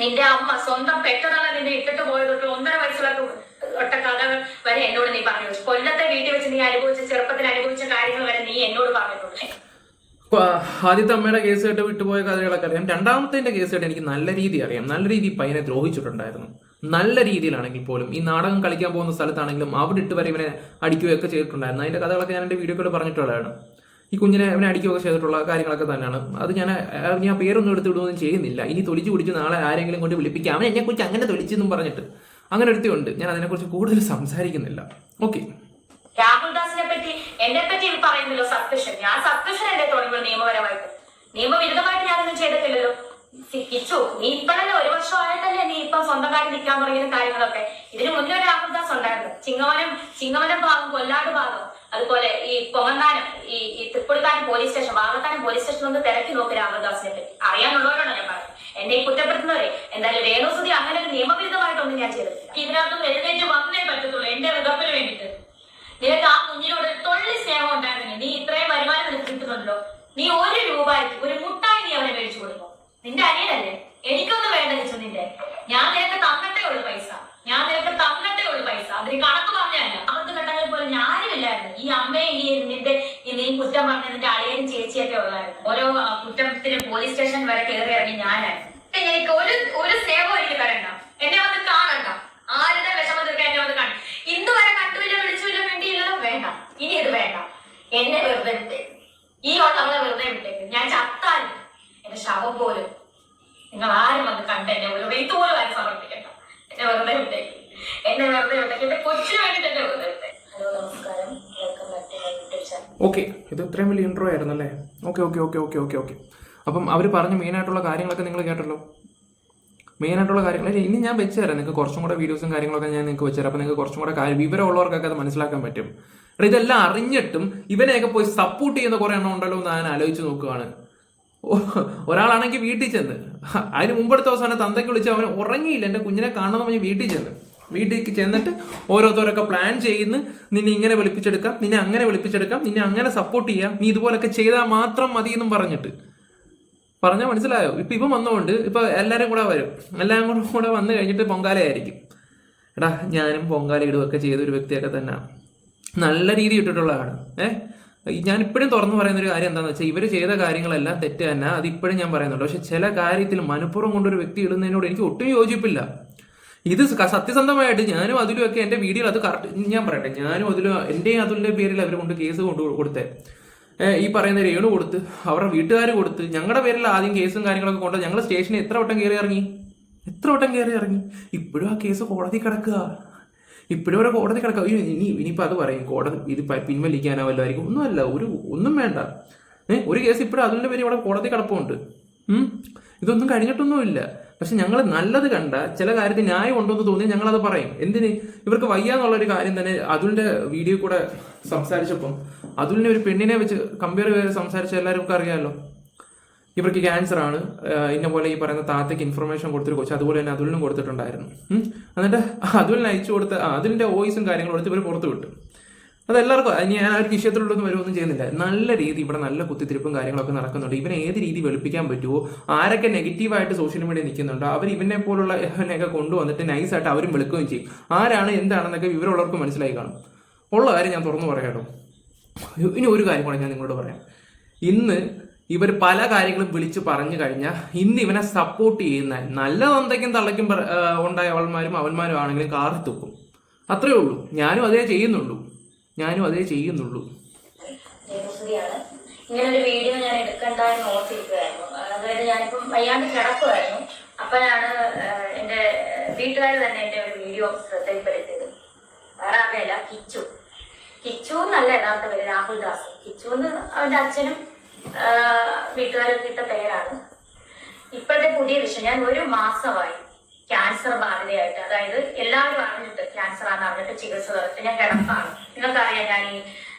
നിന്റെ അമ്മ സ്വന്തം പെറ്റതാണ് നിന്നെ ഇട്ടിട്ട് പോയതൊട്ട് 1.5 വയസ്സുള്ള ഒട്ട കഥകൾ വരെ എന്നോട് നീ പറഞ്ഞു. കൊല്ലത്തെ വീട്ടിൽ വെച്ച് നീ ചെറുപ്പത്തിൽ അനുഭവിച്ച കാര്യങ്ങൾ വരെ നീ എന്നോട് പറഞ്ഞിട്ടുണ്ട്. ആദ്യത്തെ അമ്മയുടെ കേസ് കേട്ട് വിട്ടുപോയ കഥകളൊക്കെ അറിയാം. രണ്ടാമത്തെ കേസ് കേട്ട് എനിക്ക് നല്ല രീതി അറിയാം. നല്ല രീതിയിൽ പയ്യനെ ദ്രോഹിച്ചിട്ടുണ്ടായിരുന്നു. നല്ല രീതിയിലാണെങ്കിൽ പോലും ഈ നാടകം കളിക്കാൻ പോകുന്ന സ്ഥലത്താണെങ്കിലും അവിടെ ഇട്ട് വരെ ഇവനെ അടിക്കുകയൊക്കെ ചെയ്തിട്ടുണ്ടായിരുന്നു. അതിന്റെ കഥകളൊക്കെ ഞാൻ എൻ്റെ വീഡിയോയിൽ പറഞ്ഞിട്ടുള്ളതാണ്. ഈ കുഞ്ഞിനെ ഇവനെ അടിക്കുകയൊക്കെ ചെയ്തിട്ടുള്ള കാര്യങ്ങളൊക്കെ തന്നെയാണ്. അത് ഞാൻ പേരൊന്നും എടുത്ത് വിടുകയൊന്നും ചെയ്യുന്നില്ല. ഇനി തൊലിച്ചു കുടിച്ച് നാളെ ആരെങ്കിലും കൊണ്ട് വിളിപ്പിക്കാം, അവൻ എന്നെക്കുറിച്ച് അങ്ങനെ തൊലിച്ചെന്നും പറഞ്ഞിട്ട് അങ്ങനെ ഒരുത്തിയുണ്ട്. ഞാൻ അതിനെക്കുറിച്ച് കൂടുതൽ സംസാരിക്കുന്നില്ല. ഓക്കെ, രാഹുൽദാസിനെ പറ്റി എന്നെ പറ്റി പറയുന്നല്ലോ സബ്സ്ക്രിപ്ഷൻ. ഞാൻ സബ്സ്ക്രിപ്ഷൻ എന്റെ തുടങ്ങുമ്പോൾ നിയമപരമായിട്ട് നിയമവിരുദ്ധമായിട്ട് ഞാനൊന്നും ചെയ്തിട്ടില്ലല്ലോ. കിച്ചു, നീ ഇപ്പഴല്ലേ 1 വർഷമായിട്ടല്ലേ നീ ഇപ്പം സ്വന്തം കാര്യം നിൽക്കാൻ തുടങ്ങിയ കാര്യങ്ങളൊക്കെ. ഇതിന് മുന്നേ ഒരു രാഹുൽദാസ് ഉണ്ടായിരുന്നു. ചിങ്ങവനം ഭാഗം, കൊല്ലാട് ഭാഗം, അതുപോലെ ഈ പൊങ്ങന്താനം, ഈ Thrippulithanam police station, Vakathanam police station ഒന്ന് തിരക്കി നോക്കി രാഹുൽദാസിനെ പറ്റി. അറിയാനുള്ളവരാണ് ഞാൻ പറയുന്നത്. എന്നെ ഈ കുറ്റപ്പെടുത്തുന്നവരെ എന്തായാലും രേണുസുതി അങ്ങനെ ഒരു നിയമവിരുദ്ധമായിട്ടൊന്നും ഞാൻ ചെയ്തിട്ടില്ല. ഇതിനകത്തും എഴുന്നേറ്റ് വന്നേ പറ്റത്തുള്ളൂ എന്റെ ഋതപ്പിന് വേണ്ടിയിട്ട്. നിനക്ക് ആ കുഞ്ഞിനോട് ഒരു തൊള്ളി സ്നേഹം ഉണ്ടായിരുന്നെങ്കിൽ നീ ഇത്രയും വരുമാനം നിനക്ക് കിട്ടുന്നുണ്ടല്ലോ, നീ 1 രൂപയ്ക്ക് ഒരു മുട്ടായി നീ അവനെ മേടിച്ചു കൊടുക്കും. നിന്റെ അനിയനല്ലേ, എനിക്കൊന്നും വേണ്ട കിച്ചു നിന്റെ. ഞാൻ നിനക്ക് തന്നിട്ടേ ഉള്ളു പൈസ. അതിന് കണക്ക് പറഞ്ഞല്ല. അവർക്ക് ഘട്ടങ്ങളിൽ പോലും ഞാനുമില്ലായിരുന്നു. ഈ അമ്മയും നീ കുറ്റം പറഞ്ഞ നിന്റെ അളിയനും ചേച്ചിയൊക്കെ ഉള്ളായിരുന്നു. ഓരോ കുറ്റത്തിന് പോലീസ് സ്റ്റേഷൻ വരെ കയറി ഇറങ്ങി ഞാനായിരുന്നു. എനിക്ക് ഒരു സ്നേഹം എനിക്ക് തരണ്ട, എന്നെ വന്ന് കാണണ്ട. ആരുടെ വിഷമം തീർക്കാൻ എന്നെ വന്ന് കാണും. ഇന്ന് വരെ കണ്ടുമില്ല, വിളിച്ചില്ല, വേണ്ടിയില്ലല്ലോ. വേണ്ട, ഇനി ഇത് വേണ്ട. എന്നെ വെറുതെ വിട്ടേക്ക്. ഈ ഉള്ളവളെ വെറുതെ വിട്ടേക്ക്. ഞാൻ ചത്താലും എന്റെ ശവം പോലും നിങ്ങൾ ആരും വന്ന് കണ്ട് എന്നെ ഒരു റീത്ത് പോലും ആരും സമർപ്പിക്കണ്ട. എന്നെ വെറുതെ വിട്ടേക്ക്. എന്നെ വെറുതെ വിട്ടേക്ക്. എന്റെ കൊച്ചിന് വേണ്ടിട്ട് എന്നെ വെറുതെ വിട്ടേ. ഹലോ, നമസ്കാരം. Welcome back to my YouTube channel. Okay, ഇത് ഇത്രയും വലിയ ഇൻട്രോ ആയിരുന്നു അല്ലേ? ഓക്കെ. അപ്പം അവർ പറഞ്ഞ മെയിനായിട്ടുള്ള കാര്യങ്ങളൊക്കെ നിങ്ങൾ കേട്ടല്ലോ. മെയിനായിട്ടുള്ള കാര്യങ്ങൾ ഇനി ഞാൻ വെച്ച് തരാം. നിങ്ങൾക്ക് കുറച്ചും കൂടെ വീഡിയോസും കാര്യങ്ങളൊക്കെ ഞാൻ നിങ്ങൾക്ക് വെച്ച് തരാം. അപ്പോൾ നിങ്ങൾക്ക് കുറച്ചും കൂടെ വിവരമുള്ളവർക്കൊക്കെ അത് മനസ്സിലാക്കാൻ പറ്റും. ഇതെല്ലാം അറിഞ്ഞിട്ടും ഇവനെയൊക്കെ പോയി സപ്പോർട്ട് ചെയ്യുന്ന കുറേ എണ്ണം ഉണ്ടല്ലോ എന്ന് ഞാൻ ആലോചിച്ച് നോക്കുകയാണ്. ഒരാളാണെങ്കിൽ വീട്ടിൽ ചെന്ന് അതിന് മുമ്പെടുത്ത അവസാനം തന്തയ്ക്ക് വിളിച്ച് അവൻ ഉറങ്ങിയില്ല, എൻ്റെ കുഞ്ഞിനെ കാണണമെന്ന് പറഞ്ഞ് വീട്ടിൽ ചെന്നിട്ട് ഓരോരുത്തരൊക്കെ പ്ലാൻ ചെയ്യുന്നു. നിന്നെ ഇങ്ങനെ വിളിപ്പിച്ചെടുക്കാം, നിന്നെ അങ്ങനെ വിളിപ്പിച്ചെടുക്കാം, നിന്നെ അങ്ങനെ സപ്പോർട്ട് ചെയ്യാം, നീ ഇതുപോലൊക്കെ ചെയ്താൽ മാത്രം മതി എന്നും പറഞ്ഞാൽ മനസ്സിലായോ? ഇപ്പം വന്നുകൊണ്ട് ഇപ്പം എല്ലാവരും കൂടെ വരും. എല്ലാം കൂടെ വന്നു കഴിഞ്ഞിട്ട് പൊങ്കാലയായിരിക്കും. എടാ, ഞാനും പൊങ്കാല ഇടുകയൊക്കെ ചെയ്തൊരു വ്യക്തിയൊക്കെ തന്നെ നല്ല രീതി ഇട്ടിട്ടുള്ളതാണ്. ഞാൻ ഇപ്പോഴും തുറന്നു പറയുന്നൊരു കാര്യം എന്താണെന്ന് വെച്ചാൽ ഇവർ ചെയ്ത കാര്യങ്ങളെല്ലാം തെറ്റ് തന്നെ, അതിപ്പോഴും ഞാൻ പറയുന്നുണ്ട്. പക്ഷെ ചില കാര്യത്തിൽ മനഃപൂർവ്വം കൊണ്ടൊരു വ്യക്തി ഇടുന്നതിനോട് എനിക്ക് ഒട്ടും യോജിപ്പില്ല. ഇത് സത്യസന്ധമായിട്ട് ഞാനും അതിലുമൊക്കെ എൻ്റെ വീഡിയോയിൽ അത് കറക്റ്റ് ഞാൻ പറയട്ടെ, ഞാനും എൻ്റെയും അതിൻ്റെ പേരിൽ അവർ കൊണ്ട് കേസ് കൊടുത്തേ. ഈ പറയുന്ന രേണു കൊടുത്ത്, അവരുടെ വീട്ടുകാർ കൊടുത്ത്, ഞങ്ങളുടെ പേരിൽ ആദ്യം കേസും കാര്യങ്ങളൊക്കെ കൊണ്ട് ഞങ്ങൾ സ്റ്റേഷനിൽ എത്ര വട്ടം കയറി ഇറങ്ങി. ഇപ്പോഴും ആ കേസ് കോടതി കിടക്കുക. ഇനിയിപ്പോൾ അത് പറയും കോടതി ഇത് പിൻവലിക്കാനോ വല്ലതായിരിക്കും. ഒന്നുമല്ല, ഒന്നും വേണ്ട. ഒരു കേസ് ഇപ്പോഴും അതിൻ്റെ പേര് ഇവിടെ കോടതി കിടപ്പുണ്ട്. ഇതൊന്നും കഴിഞ്ഞിട്ടൊന്നുമില്ല. പക്ഷെ ഞങ്ങൾ നല്ലത് കണ്ട ചില കാര്യത്തിൽ ന്യായം ഉണ്ടോ എന്ന് തോന്നി ഞങ്ങളത് പറയും. എന്തിന്? ഇവർക്ക് വയ്യാന്നുള്ളൊരു കാര്യം തന്നെ അതുലിന്റെ വീഡിയോ കൂടെ സംസാരിച്ചപ്പം അതുലിനെ ഒരു പെണ്ണിനെ വെച്ച് കമ്പയർ ചെയ്ത് സംസാരിച്ച എല്ലാവർക്കും അറിയാമല്ലോ. ഇവർക്ക് ക്യാൻസർ ആണ്, ഇന്ന പോലെ ഈ പറയുന്ന താത്തയ്ക്ക് ഇൻഫർമേഷൻ കൊടുത്തൊരു കൊച്ചു അതുപോലെ തന്നെ അതുലിനും കൊടുത്തിട്ടുണ്ടായിരുന്നു. എന്നിട്ട് അതുലിന് അയച്ചു കൊടുത്ത അതിൻ്റെ വോയിസും കാര്യങ്ങളും എടുത്ത് ഇവർ പുറത്ത് വിട്ടു. അതെല്ലാവർക്കും ഞാൻ ആ ഒരു വിഷയത്തിലുള്ളൊന്നും വരുമൊന്നും ചെയ്യുന്നില്ല. നല്ല രീതി ഇവിടെ നല്ല കുത്തിത്തിരിപ്പും കാര്യങ്ങളൊക്കെ നടക്കുന്നുണ്ട്. ഇവനെ ഏത് രീതി വെളുപ്പിക്കാൻ പറ്റുമോ, ആരൊക്കെ നെഗറ്റീവായിട്ട് സോഷ്യൽ മീഡിയ നിൽക്കുന്നുണ്ടോ അവർ ഇവനെ പോലുള്ള ഇവനെയൊക്കെ കൊണ്ടുവന്നിട്ട് നൈസായിട്ട് അവരും വെളുക്കുകയും ചെയ്യും. ആരാണ് എന്താണെന്നൊക്കെ വിവരമുള്ളവർക്ക് മനസ്സിലായി കാണും. ഉള്ള കാര്യം ഞാൻ തുറന്നു പറയാട്ടോ. ഇനി ഒരു കാര്യം കൂടെ ഞാൻ നിങ്ങളോട് പറയാം. ഇന്ന് ഇവർ പല കാര്യങ്ങളും വിളിച്ച് പറഞ്ഞു കഴിഞ്ഞാൽ ഇന്ന് ഇവനെ സപ്പോർട്ട് ചെയ്യുന്ന നല്ല തന്തയ്ക്കും തള്ളയ്ക്കും ഉണ്ടായ അവന്മാരും ആണെങ്കിലും കാറി തുപ്പും. അത്രേ ഉള്ളൂ. ഞാനും അതേ ചെയ്യുന്നുള്ളൂ. ഇങ്ങനൊരു വീഡിയോ ഞാൻ എടുക്കണ്ടെന്ന് ഓർത്തിരിക്കുമായിരുന്നു. അതായത് ഞാനിപ്പം വയ്യാണ്ട് കിടക്കുമായിരുന്നു. അപ്പോഴാണ് എൻ്റെ വീട്ടുകാർ തന്നെ എൻ്റെ ഒരു വീഡിയോ ശ്രദ്ധയിൽപ്പെടുത്തിയത്. വേറെ ആരുടെയല്ല, കിച്ചു എന്നല്ല യഥാർത്ഥ പേര്, രാഹുൽ ദാസ്. കിച്ചു എന്ന് അവൻ്റെ അച്ഛനും വീട്ടുകാരൊക്കെ ഇട്ട പേരാണ്. ഇപ്പോഴത്തെ പുതിയ വിഷയം, ഞാൻ 1 മാസമായി ക്യാൻസർ ബാധിതയായിട്ട്, അതായത് എല്ലാവരും അറിഞ്ഞിട്ട് ക്യാൻസർ ആണെന്ന് അറിഞ്ഞിട്ട് ചികിത്സ നടത്തി ഞാൻ കിടപ്പാണ്. നിങ്ങൾക്കറിയാം, ഞാൻ ഈ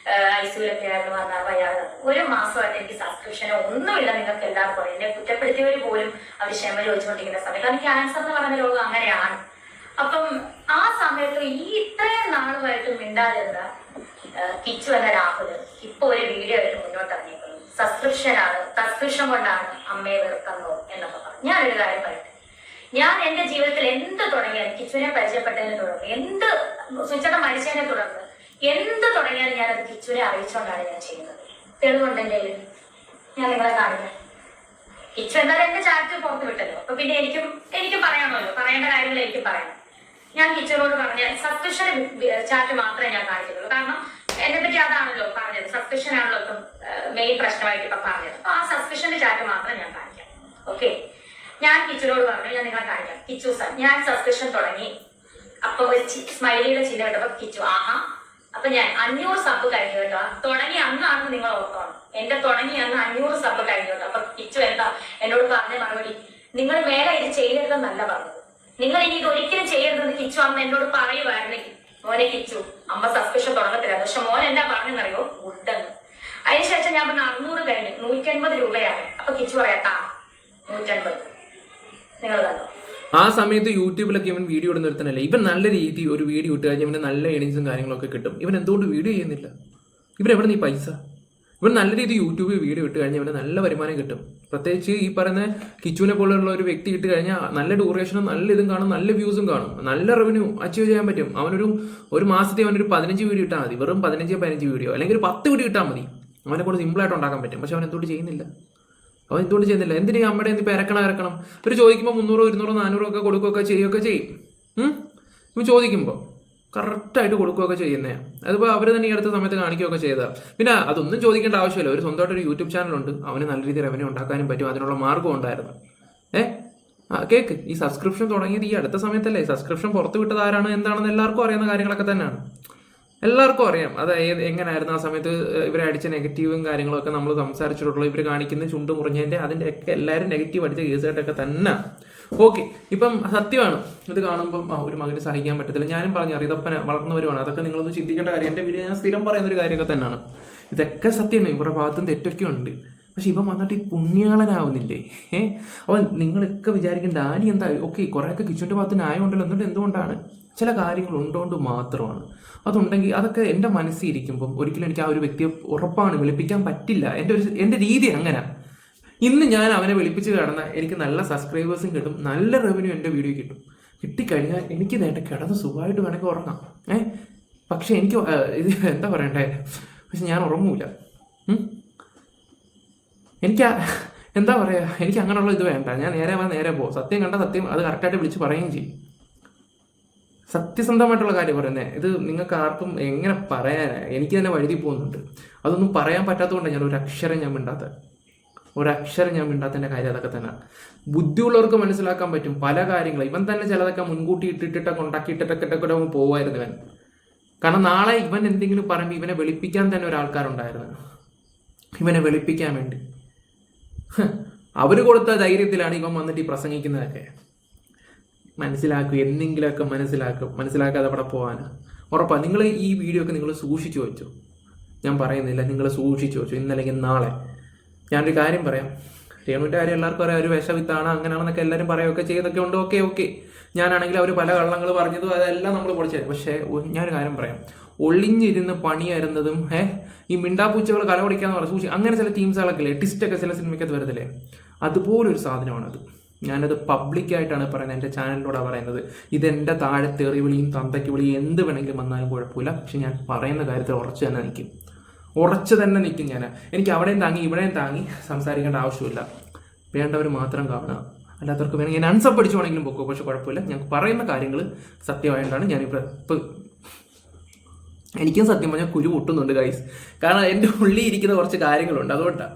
ഐസിയുലൊക്കെ ആയിരുന്നു വന്നാൽ വയ്യാതെ 1 മാസമായിട്ട് എനിക്ക് സബ്സ്ക്രിപ്ഷനോ ഒന്നുമില്ല. നിങ്ങൾക്ക് എല്ലാവർക്കും അറിയാം. എന്നെ കുറ്റപ്പെടുത്തിയവർ പോലും അവർ ക്ഷമ ചോദിച്ചുകൊണ്ടിരിക്കുന്ന സമയത്ത്, കാരണം ക്യാൻസർ എന്ന് പറയുന്ന രോഗം അങ്ങനെയാണ്. അപ്പം ആ സമയത്ത് ഈ ഇത്രയും നാളുമായിട്ട് മിണ്ടാതിരുന്ന കിച്ചു എന്ന രാഹുൽ ഇപ്പൊ ഒരു വീഡിയോ ആയിട്ട് മുന്നോട്ട് ഇറങ്ങിയിരിക്കുന്നു. സബ്സ്ക്രിപ്ഷൻ കൊണ്ടാണ് അമ്മയെ വെറുക്കുന്നോ എന്നൊക്കെ പറഞ്ഞു. ഞാനൊരു കാര്യം പറയട്ടെ, ഞാൻ എന്റെ ജീവിതത്തിൽ എന്ത് തുടങ്ങിയാലും, കിച്ചുവിനെ പരിചയപ്പെട്ടതിനെ തുടർന്ന്, എന്ത് സുചേട്ടൻ മരിച്ചതിനെ തുടർന്ന് എന്ത് തുടങ്ങിയാലും ഞാനത് കിച്ചുവിനെ അറിയിച്ചുകൊണ്ടാണ് ഞാൻ ചെയ്യുന്നത്. തെളിവുണ്ട് എൻ്റെ കയ്യിൽ, ഞാൻ നിങ്ങളെ കാണിക്കാം. കിച്ചു എന്തായാലും എന്റെ ചാറ്റ് പുറത്ത് വിട്ടല്ലോ, അപ്പൊ പിന്നെ എനിക്ക് പറയാമല്ലോ, പറയേണ്ട കാര്യങ്ങൾ എനിക്ക് പറയാം. ഞാൻ കിച്ചുവിനോട് പറഞ്ഞ സബ്സ്ക്രിപ്ഷൻ ചാറ്റ് മാത്രമേ ഞാൻ കാണിക്കുള്ളൂ. കാരണം എന്നെ പറ്റി അതാണല്ലോ പറഞ്ഞത്, സബ്സ്ക്രിപ്ഷൻ ആണല്ലോ ഇപ്പം മെയിൻ പ്രശ്നമായിട്ട് ഇപ്പൊ പറഞ്ഞത്. അപ്പൊ ആ സബ്സ്ക്രിപ്ഷന്റെ ചാറ്റ് മാത്രം ഞാൻ കാണിക്കാം. ഓക്കെ, ഞാൻ കിച്ചുനോട് പറഞ്ഞു, ഞാൻ നിങ്ങളെ കാണിക്കാം. കിച്ചു സാർ, ഞാൻ സബ്സ്ക്രിപ്ഷൻ തുടങ്ങി. അപ്പൊ ഒരു സ്മൈലിയുടെ ചിഹ്നം കേട്ടപ്പോ കിച്ചു ആഹാ. അപ്പൊ ഞാൻ 500 സബ് കഴിഞ്ഞു കേട്ടോ. തുടങ്ങി അന്നാണെന്ന് നിങ്ങൾ ഓർത്തോണം. എന്റെ തുടങ്ങി അന്ന് 500 സബ് കഴിഞ്ഞു കേട്ടോ. അപ്പൊ കിച്ചു എന്താ എന്നോട് പറഞ്ഞ മറുപടി, നിങ്ങൾ മേലെ ഇത് ചെയ്യരുതെന്നല്ല പറഞ്ഞത്, നിങ്ങൾ ഇനി ഇത് ഒരിക്കലും ചെയ്യരുതെന്ന് കിച്ചു അമ്മ എന്നോട് പറയുമായിരുന്നെങ്കിൽ, മോനെ കിച്ചു അമ്മ സബ്സ്ക്രിപ്ഷൻ തുടങ്ങത്തില്ല. പക്ഷെ മോൻ എന്താ പറഞ്ഞെന്നറിയോ, ഉണ്ടെന്ന്. അതിനുശേഷം ഞാൻ പറഞ്ഞ 600 കഴിഞ്ഞു, 150 രൂപയാണ്. അപ്പൊ കിച്ചു പറയാട്ടാ 150. നിങ്ങൾ കണ്ടോ? ആ സമയത്ത് യൂട്യൂബിലൊക്കെ ഇവൻ വീഡിയോ ഇടുന്ന ഒരുത്തനല്ലേ. ഇവൻ നല്ല രീതി ഒരു വീഡിയോ ഇട്ട് കഴിഞ്ഞാൽ ഇവന് നല്ല ഏണിങ്സും കാര്യങ്ങളൊക്കെ കിട്ടും. ഇവൻ എന്തുകൊണ്ട് വീഡിയോ ചെയ്യുന്നില്ല? ഇവൻ എവിടെ നീ പൈസ? ഇവൻ നല്ല രീതി യൂട്യൂബിൽ വീഡിയോ ഇട്ട് കഴിഞ്ഞാൽ ഇവന് നല്ല വരുമാനം കിട്ടും. പ്രത്യേകിച്ച് ഈ പറയുന്ന കിച്ചുവിനെ പോലുള്ള ഒരു വ്യക്തി ഇട്ട് കഴിഞ്ഞാൽ നല്ല ഡ്യൂറേഷനും നല്ല ഇതും കാണും, നല്ല വ്യൂസും കാണും, നല്ല റവന്യൂ അച്ചീവ് ചെയ്യാൻ പറ്റും. ഒരു മാസത്തെ അവനൊരു 15 വീഡിയോ ഇട്ടാൽ മതി. വെറും 15 വീഡിയോ അല്ലെങ്കിൽ ഒരു 10 വീഡിയോ ഇട്ടാൽ മതി. അവനെ കൂടെ സിമ്പിളായിട്ട് ഉണ്ടാക്കാൻ പറ്റും. പക്ഷെ അവൻ എന്തുകൊണ്ട് ചെയ്യുന്നില്ല? എന്തിനീ അമ്മയുടെ എന്തിപ്പോൾ ഇറക്കണം? ഒരു ചോദിക്കുമ്പോൾ 300, 200, 400 ഒക്കെ കൊടുക്കുകയൊക്കെ ചെയ്യുകയൊക്കെ ചെയ്യും. ഇപ്പം ചോദിക്കുമ്പോൾ കറക്റ്റായിട്ട് കൊടുക്കുകയൊക്കെ ചെയ്യുന്നേ. അതിപ്പോൾ അവർ തന്നെ ഈ അടുത്ത സമയത്ത് കാണിക്കുകയൊക്കെ ചെയ്താൽ പിന്നെ അതൊന്നും ചോദിക്കേണ്ട ആവശ്യമില്ല. ഒരു സ്വന്തമായിട്ടൊരു യൂട്യൂബ് ചാനലുണ്ട്, അവന് നല്ല രീതിയിൽ റവന്യൂ ഉണ്ടാക്കാനും പറ്റും, അതിനുള്ള മാർഗ്ഗം ഉണ്ടായിരുന്നു. കേക്ക്, ഈ സബ്സ്ക്രിപ്ഷൻ തുടങ്ങിയത് ഈ അടുത്ത സമയത്തല്ലേ? സബ്സ്ക്രിപ്ഷൻ പുറത്തു വിട്ടത് ആരാണ് എന്താണെന്ന് എല്ലാവർക്കും അറിയുന്ന കാര്യങ്ങളൊക്കെ തന്നെയാണ്. എല്ലാവർക്കും അറിയാം അത് എങ്ങനെയായിരുന്നു ആ സമയത്ത് ഇവരെ അടിച്ച നെഗറ്റീവും കാര്യങ്ങളൊക്കെ നമ്മൾ സംസാരിച്ചിട്ടുള്ളൂ. ഇവർ കാണിക്കുന്ന ചുണ്ട് മുറിഞ്ഞതിന്റെ അതിന്റെ ഒക്കെ എല്ലാവരും നെഗറ്റീവ് അടിച്ച കേസായിട്ടൊക്കെ തന്നെ. ഓക്കെ, ഇപ്പം സത്യമാണ് ഇത് കാണുമ്പം ഒരു മകന് സഹിക്കാൻ പറ്റത്തില്ല. ഞാനും പറഞ്ഞു റിതപ്പന വളർന്നവരുമാണ്, അതൊക്കെ നിങ്ങളൊന്ന് ചിന്തിക്കേണ്ട കാര്യം. എൻ്റെ വീഡിയോ ഞാൻ സ്ഥിരം പറയുന്ന ഒരു കാര്യമൊക്കെ തന്നെയാണ്. ഇതൊക്കെ സത്യമാണ്, ഇവരുടെ ഭാഗത്തും തെറ്റൊക്കെ ഉണ്ട്. പക്ഷെ ഇവൻ വന്നിട്ട് ഈ പുണ്യാളനാവുന്നില്ലേ? അവൻ നിങ്ങളൊക്കെ വിചാരിക്കും ഡാനി എന്താ ഓക്കെ കുറേയൊക്കെ കിച്ചുവിൻ്റെ ഭാഗത്ത് ന്യായം ഉണ്ടല്ലോ. എന്നിട്ട് എന്തുകൊണ്ടാണ് ചില കാര്യങ്ങൾ ഉണ്ടോണ്ട് മാത്രമാണ്. അതുണ്ടെങ്കിൽ അതൊക്കെ എൻ്റെ മനസ്സിൽ ഇരിക്കുമ്പം ഒരിക്കലും എനിക്ക് ആ ഒരു വ്യക്തിയെ ഉറപ്പാണ് വിളിപ്പിക്കാൻ പറ്റില്ല. എൻ്റെ രീതി അങ്ങനെ. ഇന്ന് ഞാൻ അവനെ വിളിപ്പിച്ച് കിടന്ന എനിക്ക് നല്ല സബ്സ്ക്രൈബേഴ്സും കിട്ടും, നല്ല റവന്യൂ എൻ്റെ വീഡിയോ കിട്ടും. കിട്ടിക്കഴിഞ്ഞാൽ എനിക്ക് നേട്ടം കിടന്ന് സുഖമായിട്ട് വേണമെങ്കിൽ ഉറങ്ങാം. പക്ഷെ എനിക്ക് ഇത് എന്താ പറയണ്ടേ, പക്ഷെ ഞാൻ ഉറങ്ങൂല. എനിക്ക് എന്താ പറയുക, എനിക്ക് അങ്ങനെയുള്ള ഇത് വേണ്ട. ഞാൻ നേരെ പോകും. സത്യം കണ്ട സത്യം അത് കറക്റ്റായിട്ട് വിളിച്ച് പറയുകയും ചെയ്യും. സത്യസന്ധമായിട്ടുള്ള കാര്യം പറയുന്നത്. ഇത് നിങ്ങൾക്ക് ആർക്കും എങ്ങനെ പറയാനാണ്, എനിക്ക് തന്നെ വഴുതി പോകുന്നുണ്ട്. അതൊന്നും പറയാൻ പറ്റാത്തതുകൊണ്ട് ഞാൻ ഒരക്ഷരം ഞാൻ മിണ്ടാത്തതിൻ്റെ കാര്യം അതൊക്കെ തന്നെ. ബുദ്ധിയുള്ളവർക്ക് മനസ്സിലാക്കാൻ പറ്റും പല കാര്യങ്ങളും. ഇവൻ തന്നെ ചിലതൊക്കെ മുൻകൂട്ടി ഇട്ടിട്ടൊക്കെ ഉണ്ടാക്കിയിട്ടൊക്കെ പോകുമായിരുന്നു ഇവൻ. കാരണം നാളെ ഇവൻ എന്തെങ്കിലും പറയുമ്പോൾ ഇവനെ വെളുപ്പിക്കാൻ തന്നെ ഒരാൾക്കാരുണ്ടായിരുന്നു, ഇവനെ വെളുപ്പിക്കാൻ വേണ്ടി. അവർ കൊടുത്ത ധൈര്യത്തിലാണ് ഇവൻ വന്നിട്ട് ഈ പ്രസംഗിക്കുന്നതൊക്കെ. എന്തെങ്കിലുമൊക്കെ മനസ്സിലാക്കാതെ അവിടെ പോകാൻ ഉറപ്പാണ്. നിങ്ങൾ ഈ വീഡിയോ ഒക്കെ നിങ്ങൾ സൂക്ഷിച്ചു വെച്ചു, ഞാൻ പറയുന്നില്ല, നിങ്ങൾ സൂക്ഷിച്ചു വെച്ചു. ഇന്നല്ലെങ്കിൽ നാളെ ഞാനൊരു കാര്യം പറയാം. രേണുവിൻ്റെ കാര്യം എല്ലാവർക്കും പറയാം, ഒരു വിഷവിത്താണ് അങ്ങനെയാണെന്നൊക്കെ എല്ലാവരും പറയുകയൊക്കെ ചെയ്തൊക്കെ ഉണ്ട്. ഓക്കെ ഞാനാണെങ്കിൽ അവർ പല കള്ളങ്ങൾ പറഞ്ഞതും അതെല്ലാം നമ്മൾ പൊളിച്ചു. പക്ഷേ ഞാനൊരു കാര്യം പറയാം, ഒളിഞ്ഞിരുന്ന് പണിയായിരുന്നതും ഈ മിണ്ടാപ്പൂച്ചകൾ കലപിടിക്കാന്ന് പറഞ്ഞു അങ്ങനെ ചില ടീംസുകളൊക്കെ ഇല്ലേ, ടിസ്റ്റൊക്കെ ചില സിനിമയ്ക്കകത്ത് വരത്തില്ലേ, അതുപോലൊരു സാധനമാണത്. ഞാനത് പബ്ലിക്കായിട്ടാണ് പറയുന്നത്, എൻ്റെ ചാനലിലൂടെ പറയുന്നത്. ഇതെൻ്റെ താഴെ തെറിവിളിയും തന്തയ്ക്ക് വിളിയും എന്ത് വേണമെങ്കിലും വന്നാലും കുഴപ്പമില്ല. പക്ഷെ ഞാൻ പറയുന്ന കാര്യത്തിൽ ഉറച്ചു തന്നെ നിൽക്കും ഞാൻ. എനിക്ക് അവിടെയും താങ്ങി ഇവിടെയും താങ്ങി സംസാരിക്കേണ്ട ആവശ്യമില്ല. വേണ്ടവർ മാത്രം കാണുക, അല്ലാത്തവർക്ക് വേണമെങ്കിൽ ഞാൻ അൺസബ് അടിച്ചു വേണമെങ്കിലും പൊക്കോ. പക്ഷെ കുഴപ്പമില്ല, ഞാൻ പറയുന്ന കാര്യങ്ങൾ സത്യമായിട്ടാണ് ഞാനിപ്പോൾ എനിക്കും സത്യം പറഞ്ഞാൽ കുരു പൊട്ടുന്നുണ്ട് ഗൈസ്. കാരണം എൻ്റെ ഉള്ളിൽ ഇരിക്കുന്ന കുറച്ച് കാര്യങ്ങളുണ്ട്, അതുകൊണ്ടാണ്.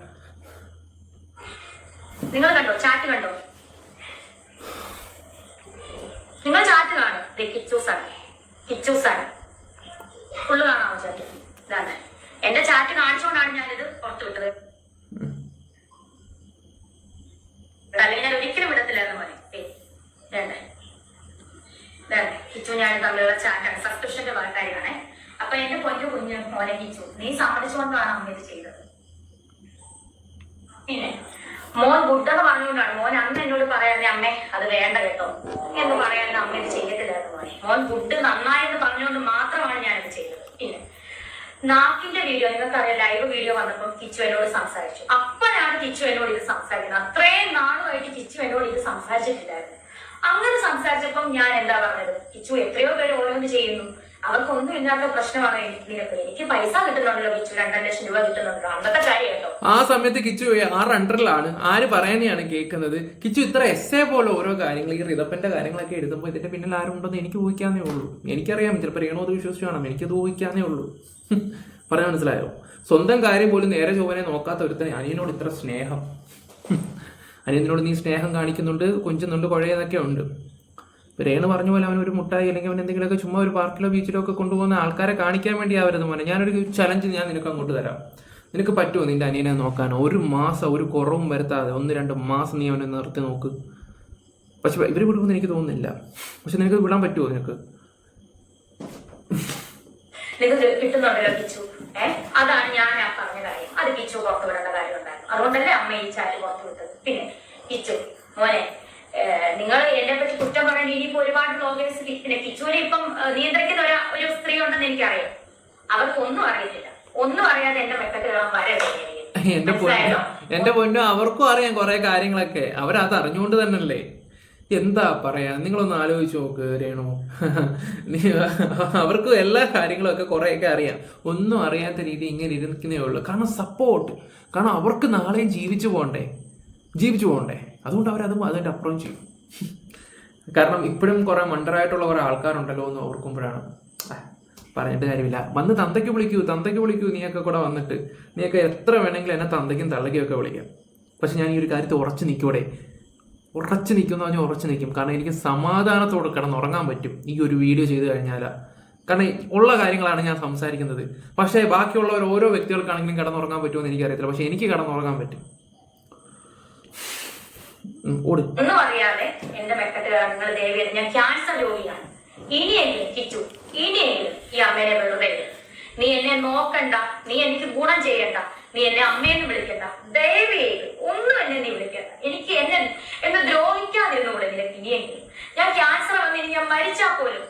നിങ്ങൾ കണ്ടോ ചാറ്റ് കണ്ടോ? നിങ്ങൾ ചാറ്റ് കാണും. കിച്ചൂസാണ് ഫുള്ള് കാണാമോ ചാറ്റ്? ഇതാണ് എന്റെ ചാറ്റ് കാണിച്ചുകൊണ്ടാണ് ഞാനിത് പുറത്തു വിട്ടത്. അല്ലെങ്കിൽ ഞാൻ ഒരിക്കലും വിടത്തില്ലായിരുന്നു പോലെ. കിച്ചു ഞാൻ തമ്മിലുള്ള ചാറ്റാണ്, സബ്സ്ക്രിപ്ഷന്റെ കാര്യമാണ്. അപ്പൊ എന്റെ കുഞ്ഞു മോനെ കിച്ചു, നീ സമ്മതിച്ചുകൊണ്ടാണ് അമ്മ ഇത് ചെയ്തത്. പിന്നെ മോൻ ഗുഡെന്ന് പറഞ്ഞുകൊണ്ടാണ് മോൻ അന്ന് എന്നോട് പറയാതെ അമ്മേ അത് വേണ്ട കേട്ടോ എന്ന് പറയാൻ അമ്മ ഇത് ചെയ്യത്തില്ലായിരുന്നു മോനെ. മോൻ ഗുഡ് നന്നായെന്ന് പറഞ്ഞുകൊണ്ട് മാത്രമാണ് ഞാനിത് ചെയ്തത്. പിന്നെ നാക്കിന്റെ വീഡിയോ നിങ്ങൾക്കറിയാം, ലൈവ് വീഡിയോ വന്നപ്പോൾ കിച്ചു എന്നോട് സംസാരിച്ചു. അപ്പോഴാണ് കിച്ചു എന്നോട് ഇത് സംസാരിക്കുന്നത്. അത്രയും നാളുമായിട്ട് കിച്ചു എന്നോട് ഇത് സംസാരിച്ചിട്ടില്ലായിരുന്നു. അങ്ങനെ സംസാരിച്ചപ്പം ഞാൻ എന്താ പറഞ്ഞത്, കിച്ചു എത്രയോ പേര് ഓരോന്ന് ചെയ്യുന്നു, അവർക്കൊന്നും ഇല്ലാത്ത പ്രശ്നമാണ് നിനക്ക്. എനിക്ക് പൈസ കിട്ടുന്നുണ്ടല്ലോ കിച്ചു, 2 ലക്ഷം രൂപ കിട്ടുന്നുണ്ടല്ലോ, അന്നത്തെ കാര്യം കേട്ടോ. ആ സമയത്ത് കിച്ചു 6 അണ്ടറിലാണ്. ആര് പറയാനെയാണ് കേൾക്കുന്നത്? കിച്ചു ഇത്ര എസ്സേ പോലെ ഓരോ കാര്യങ്ങൾ ഈ റിതപ്പന്റെ കാര്യങ്ങളൊക്കെ എഴുതുമ്പോൾ ഇതിന്റെ പിന്നിൽ ആരുണ്ടെന്ന് എനിക്ക് ഊഹിക്കാന്നേ ഉള്ളൂ. എനിക്കറിയാം, ചിലപ്പോൾ രേണു അത് വിശ്വസിച്ചു കാണാം, എനിക്കത് ഊഹിക്കാന്നേ ഉള്ളൂ. പറയാൻ മനസ്സിലായോ? സ്വന്തം കാര്യം പോലും നേരെ ചൊവ്വനെ നോക്കാത്ത ഒരുത്തനെ അനിയനോട് ഇത്ര സ്നേഹം, അനിയനോട് നീ സ്നേഹം കാണിക്കുന്നുണ്ട്, കൊഞ്ചുന്നുണ്ട്, കുഴയെന്നൊക്കെ ഉണ്ട്. രേണു പറഞ്ഞ പോലെ അവൻ ഒരു മുട്ടായി അല്ലെങ്കിൽ അവൻ എന്തെങ്കിലുമൊക്കെ ചുമ്മാ ഒരു പാർക്കിലോ ബീച്ചിലോ ഒക്കെ കൊണ്ടുപോകുന്ന ആൾക്കാരെ കാണിക്കാൻ വേണ്ടി ആവരുത് മോനെ. ഞാനൊരു ചലഞ്ച് ഞാൻ നിനക്ക് അങ്ങോട്ട് തരാം. നിനക്ക് പറ്റുമോ നിന്റെ അനിയനെ നോക്കാൻ? 1 മാസം ഒരു കുറവും വരുത്താതെ 1-2 മാസം നീ അവനെ നിർത്തി നോക്ക്. പക്ഷെ ഇവർ വിടുമെന്ന് എനിക്ക് തോന്നുന്നില്ല. പക്ഷെ നിനക്ക് വിടാൻ പറ്റുമോ? നിനക്ക് കിട്ടുന്നുണ്ടല്ലോ കിച്ചു. അതാണ് ഞാൻ പറഞ്ഞ കാര്യം. അത് കിച്ചു പുറത്തു വിടേണ്ട കാര്യം ഉണ്ടായിരുന്നു. അതുകൊണ്ടല്ലേ അമ്മ ഈ ചാറ്റ് പുറത്തു വിട്ടത്. പിന്നെ കിച്ചു മോനെ, നിങ്ങൾ എന്നെ പറ്റി കുറ്റം പറയാൻ ഇനിയിപ്പോ ഒരുപാട് വ്ളോഗേഴ്സ്, പിന്നെ കിച്ചുവിനെ ഇപ്പം നിയന്ത്രിക്കുന്ന ഒരു സ്ത്രീ ഉണ്ടെന്ന് എനിക്കറിയാം. അവർക്ക് ഒന്നും അറിയത്തില്ല. ഒന്നും അറിയാതെ എന്റെ മെക്കറ്റുകളും എന്റെ പൊന്നു അവർക്കും അറിയാം കുറെ കാര്യങ്ങളൊക്കെ. അവരത് അറിഞ്ഞുകൊണ്ട് തന്നെയല്ലേ. എന്താ പറയാ, നിങ്ങളൊന്ന് ആലോചിച്ച് നോക്ക് രേണു. അവർക്ക് എല്ലാ കാര്യങ്ങളും ഒക്കെ കുറെയൊക്കെ അറിയാം. ഒന്നും അറിയാത്ത രീതി ഇങ്ങനെ ഇരിക്കുന്നേ ഉള്ളൂ. കാരണം സപ്പോർട്ട്. കാരണം അവർക്ക് നാളെയും ജീവിച്ചു പോകണ്ടേ. അതുകൊണ്ട് അവരതും അതിൻ്റെ അപ്പുറം ചെയ്യും. കാരണം ഇപ്പോഴും കുറെ മണ്ടറായിട്ടുള്ള കുറെ ആൾക്കാരുണ്ടല്ലോ എന്ന് ഓർക്കുമ്പോഴാണ്. പറഞ്ഞിട്ട് കാര്യമില്ല. വന്ന് തന്തയ്ക്ക് വിളിക്കൂ നീയൊക്കെ കൂടെ വന്നിട്ട്. നീയൊക്കെ എത്ര വേണമെങ്കിലും എന്നെ തന്തയ്ക്കും തള്ളയ്ക്കും ഒക്കെ വിളിക്കാം. പക്ഷെ ഞാൻ ഈ ഒരു കാര്യത്തിൽ ഉറച്ചു നിൽക്കൂടെ. ഉറച്ചു നിൽക്കുമെന്ന് പറഞ്ഞാൽ ഉറച്ചു നിൽക്കും. കാരണം എനിക്ക് സമാധാനത്തോടെ കിടന്നുറങ്ങാൻ പറ്റും ഈ ഒരു വീഡിയോ ചെയ്ത് കഴിഞ്ഞാൽ. കാരണം ഉള്ള കാര്യങ്ങളാണ് ഞാൻ സംസാരിക്കുന്നത്. പക്ഷേ ബാക്കിയുള്ളവർ ഓരോ വ്യക്തികൾക്കാണെങ്കിലും കിടന്നുറങ്ങാൻ പറ്റുമെന്ന് എനിക്കറിയത്തില്ല. പക്ഷെ എനിക്ക് കിടന്നുറങ്ങാൻ പറ്റും. ഒന്നും അറിയാതെ എന്റെ മെക്കട്ടുകാർ നിങ്ങൾ ദേവിയെ, ഞാൻ ക്യാൻസർ രോഗിയാണ്. ഇനിയെങ്കിലും കിച്ചു, ഇനിയെങ്കിലും ഈ അമ്മേനെ വെറുതെ ഇട്. നീ എന്നെ നോക്കണ്ട, നീ എനിക്ക് ഗുണം ചെയ്യണ്ട, നീ എന്നെ അമ്മയെന്ന് വിളിക്കണ്ട. ദയവേത് ഒന്നും എന്നെ നീ വിളിക്കണ്ട. എനിക്ക് എന്നെ ദ്രോഹിക്കാതിരുന്നുകൂടെ നിനക്ക് ഇനിയെങ്കിലും. ഞാൻ ക്യാൻസർ വന്നിനി ഞാൻ മരിച്ചാൽ പോലും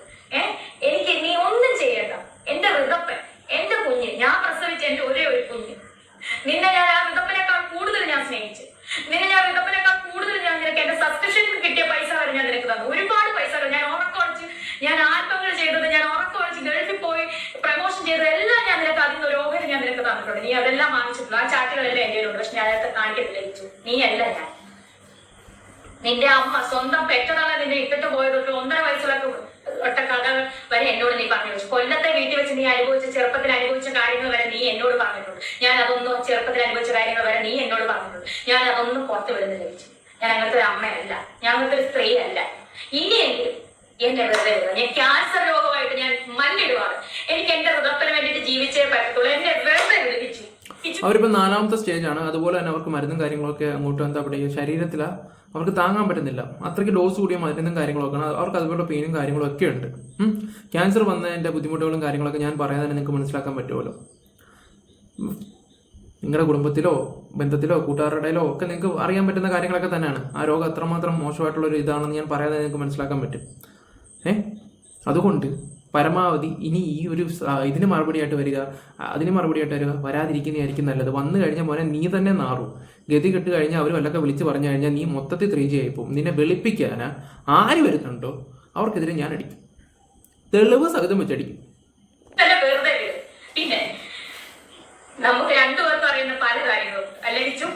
എനിക്ക് നീ ഒന്നും ചെയ്യണ്ട. എന്റെ ഋതപ്പൻ, എന്റെ കുഞ്ഞ്, ഞാൻ പ്രസവിച്ച എന്റെ ഒരേ ഒരു കുഞ്ഞ്. നിന്നെ ഞാൻ ആ ഋതപ്പനേക്കാൾ കൂടുതൽ ഞാൻ സ്നേഹിച്ചു. നിന്നെ ഞാൻ ഋതപ്പനേക്കാൾ കൂടുതൽ ഞാൻ നിനക്ക് എന്റെ സബ്സ്ക്രിപ്ഷനിൽ കിട്ടിയ പൈസ വരെ ഞാൻ നിനക്ക് തന്നു. ഒരുപാട് പൈസ ഞാൻ ഉറക്കമടിച്ച്, ഞാൻ ആത്മങ്ങൾ ചെയ്തത്, ഞാൻ ഉറക്കമടിച്ച് ഗൾഫിൽ പോയി പ്രമോഷൻ ചെയ്തത് എല്ലാം ഞാൻ നിനക്ക് അതിന് ഒരു ഓഹരി ഞാൻ നിനക്ക് തന്നിട്ടുണ്ട്. നീ അതെല്ലാം വാങ്ങിച്ചിട്ടുള്ളൂ. ആ ചാറ്റുകളെല്ലാം എന്റെ ഉണ്ട്. പക്ഷെ ഞാൻ അതൊക്കെ കാണിക്കത്തില്ല. നീ അല്ല ഞാൻ. നിന്റെ അമ്മ സ്വന്തം പെറ്റതാണ് നിന്നെ ഇട്ടിട്ട് പോയതൊക്കെ 1.5 വയസ്സുള്ളൊക്കെ ഒട്ട കഥ വരെ എന്നോട് നീ പറഞ്ഞു വെച്ചു. കൊല്ലത്തെ വീട്ടിൽ വെച്ച് നീ ചെറുപ്പത്തിൽ അനുഭവിച്ച കാര്യങ്ങൾ വരെ നീ എന്നോട് പറഞ്ഞിട്ടുണ്ട്. ഞാൻ അതൊന്നും ചെറുപ്പത്തിൽ അനുഭവിച്ച കാര്യങ്ങൾ വരെ നീ എന്നോട് പറഞ്ഞിട്ടുണ്ട്. ഞാൻ അതൊന്നും പുറത്ത് വിടുന്നില്ല വെച്ചു. ഞാൻ അങ്ങനത്തെ ഒരു അമ്മയല്ല, ഞാൻ അങ്ങനത്തെ ഒരു സ്ത്രീ അല്ല. ഇനിയെങ്കിലും എന്റെ വെറുതെ വിടുക. ഞാൻ ക്യാൻസർ രോഗമായിട്ട് ഞാൻ മല്ലിടുവാണ്. എനിക്ക് എന്റെ ഹൃദയത്തിന് വേണ്ടിയിട്ട് ജീവിച്ചേ പറ്റത്തുള്ളൂ. എന്നെ വെറുതെ വിളിപ്പിച്ചു. അവരിപ്പോൾ 4ാമത്തെ സ്റ്റേജാണ്. അതുപോലെ തന്നെ അവർക്ക് മരുന്നും കാര്യങ്ങളൊക്കെ അങ്ങോട്ട് എന്താ പറയുക, ശരീരത്തിൽ അവർക്ക് താങ്ങാൻ പറ്റുന്നില്ല. അത്രയ്ക്ക് ഡോസ് കൂടിയ മരുന്നും കാര്യങ്ങളൊക്കെയാണ്. അവർക്ക് അതുപോലെ പെയിനും കാര്യങ്ങളൊക്കെ ഉണ്ട്. ക്യാൻസർ വന്നതിൻ്റെ ബുദ്ധിമുട്ടുകളും കാര്യങ്ങളൊക്കെ ഞാൻ പറയാതെ തന്നെ നിങ്ങൾക്ക് മനസ്സിലാക്കാൻ പറ്റുമല്ലോ. നിങ്ങളുടെ കുടുംബത്തിലോ ബന്ധത്തിലോ കൂട്ടുകാരുടെയിലോ ഒക്കെ നിങ്ങൾക്ക് അറിയാൻ പറ്റുന്ന കാര്യങ്ങളൊക്കെ തന്നെയാണ്. ആ രോഗം അത്രമാത്രം മോശമായിട്ടുള്ളൊരു ഇതാണെന്ന് ഞാൻ പറയാതെ നിങ്ങൾക്ക് മനസ്സിലാക്കാൻ പറ്റും. അതുകൊണ്ട് പരമാവധി ഇനി ഈ ഒരു ഇതിന് മറുപടിയായിട്ട് വരിക, അതിന് മറുപടിയായിട്ട് വരിക, വരാതിരിക്കുന്നതായിരിക്കും നല്ലത്. വന്നു കഴിഞ്ഞാൽ മോനെ നീ തന്നെ നാറും. ഗതി കെട്ട് കഴിഞ്ഞാൽ അവർ വല്ലൊക്കെ വിളിച്ച് പറഞ്ഞു കഴിഞ്ഞാൽ നീ മൊത്തത്തിൽ 3G ആയിപ്പോവും. നിന്നെ വെളുപ്പിക്കാൻ ആര് വരുന്നുണ്ടോ അവർക്കെതിരെ ഞാൻ അടിക്കും. തെളിവ് സഹിതം വെച്ചടിക്കും. പിന്നെ നമുക്ക് രണ്ടുപേർക്കും അറിയുന്ന പല കാര്യങ്ങളും അല്ലെങ്കിൽ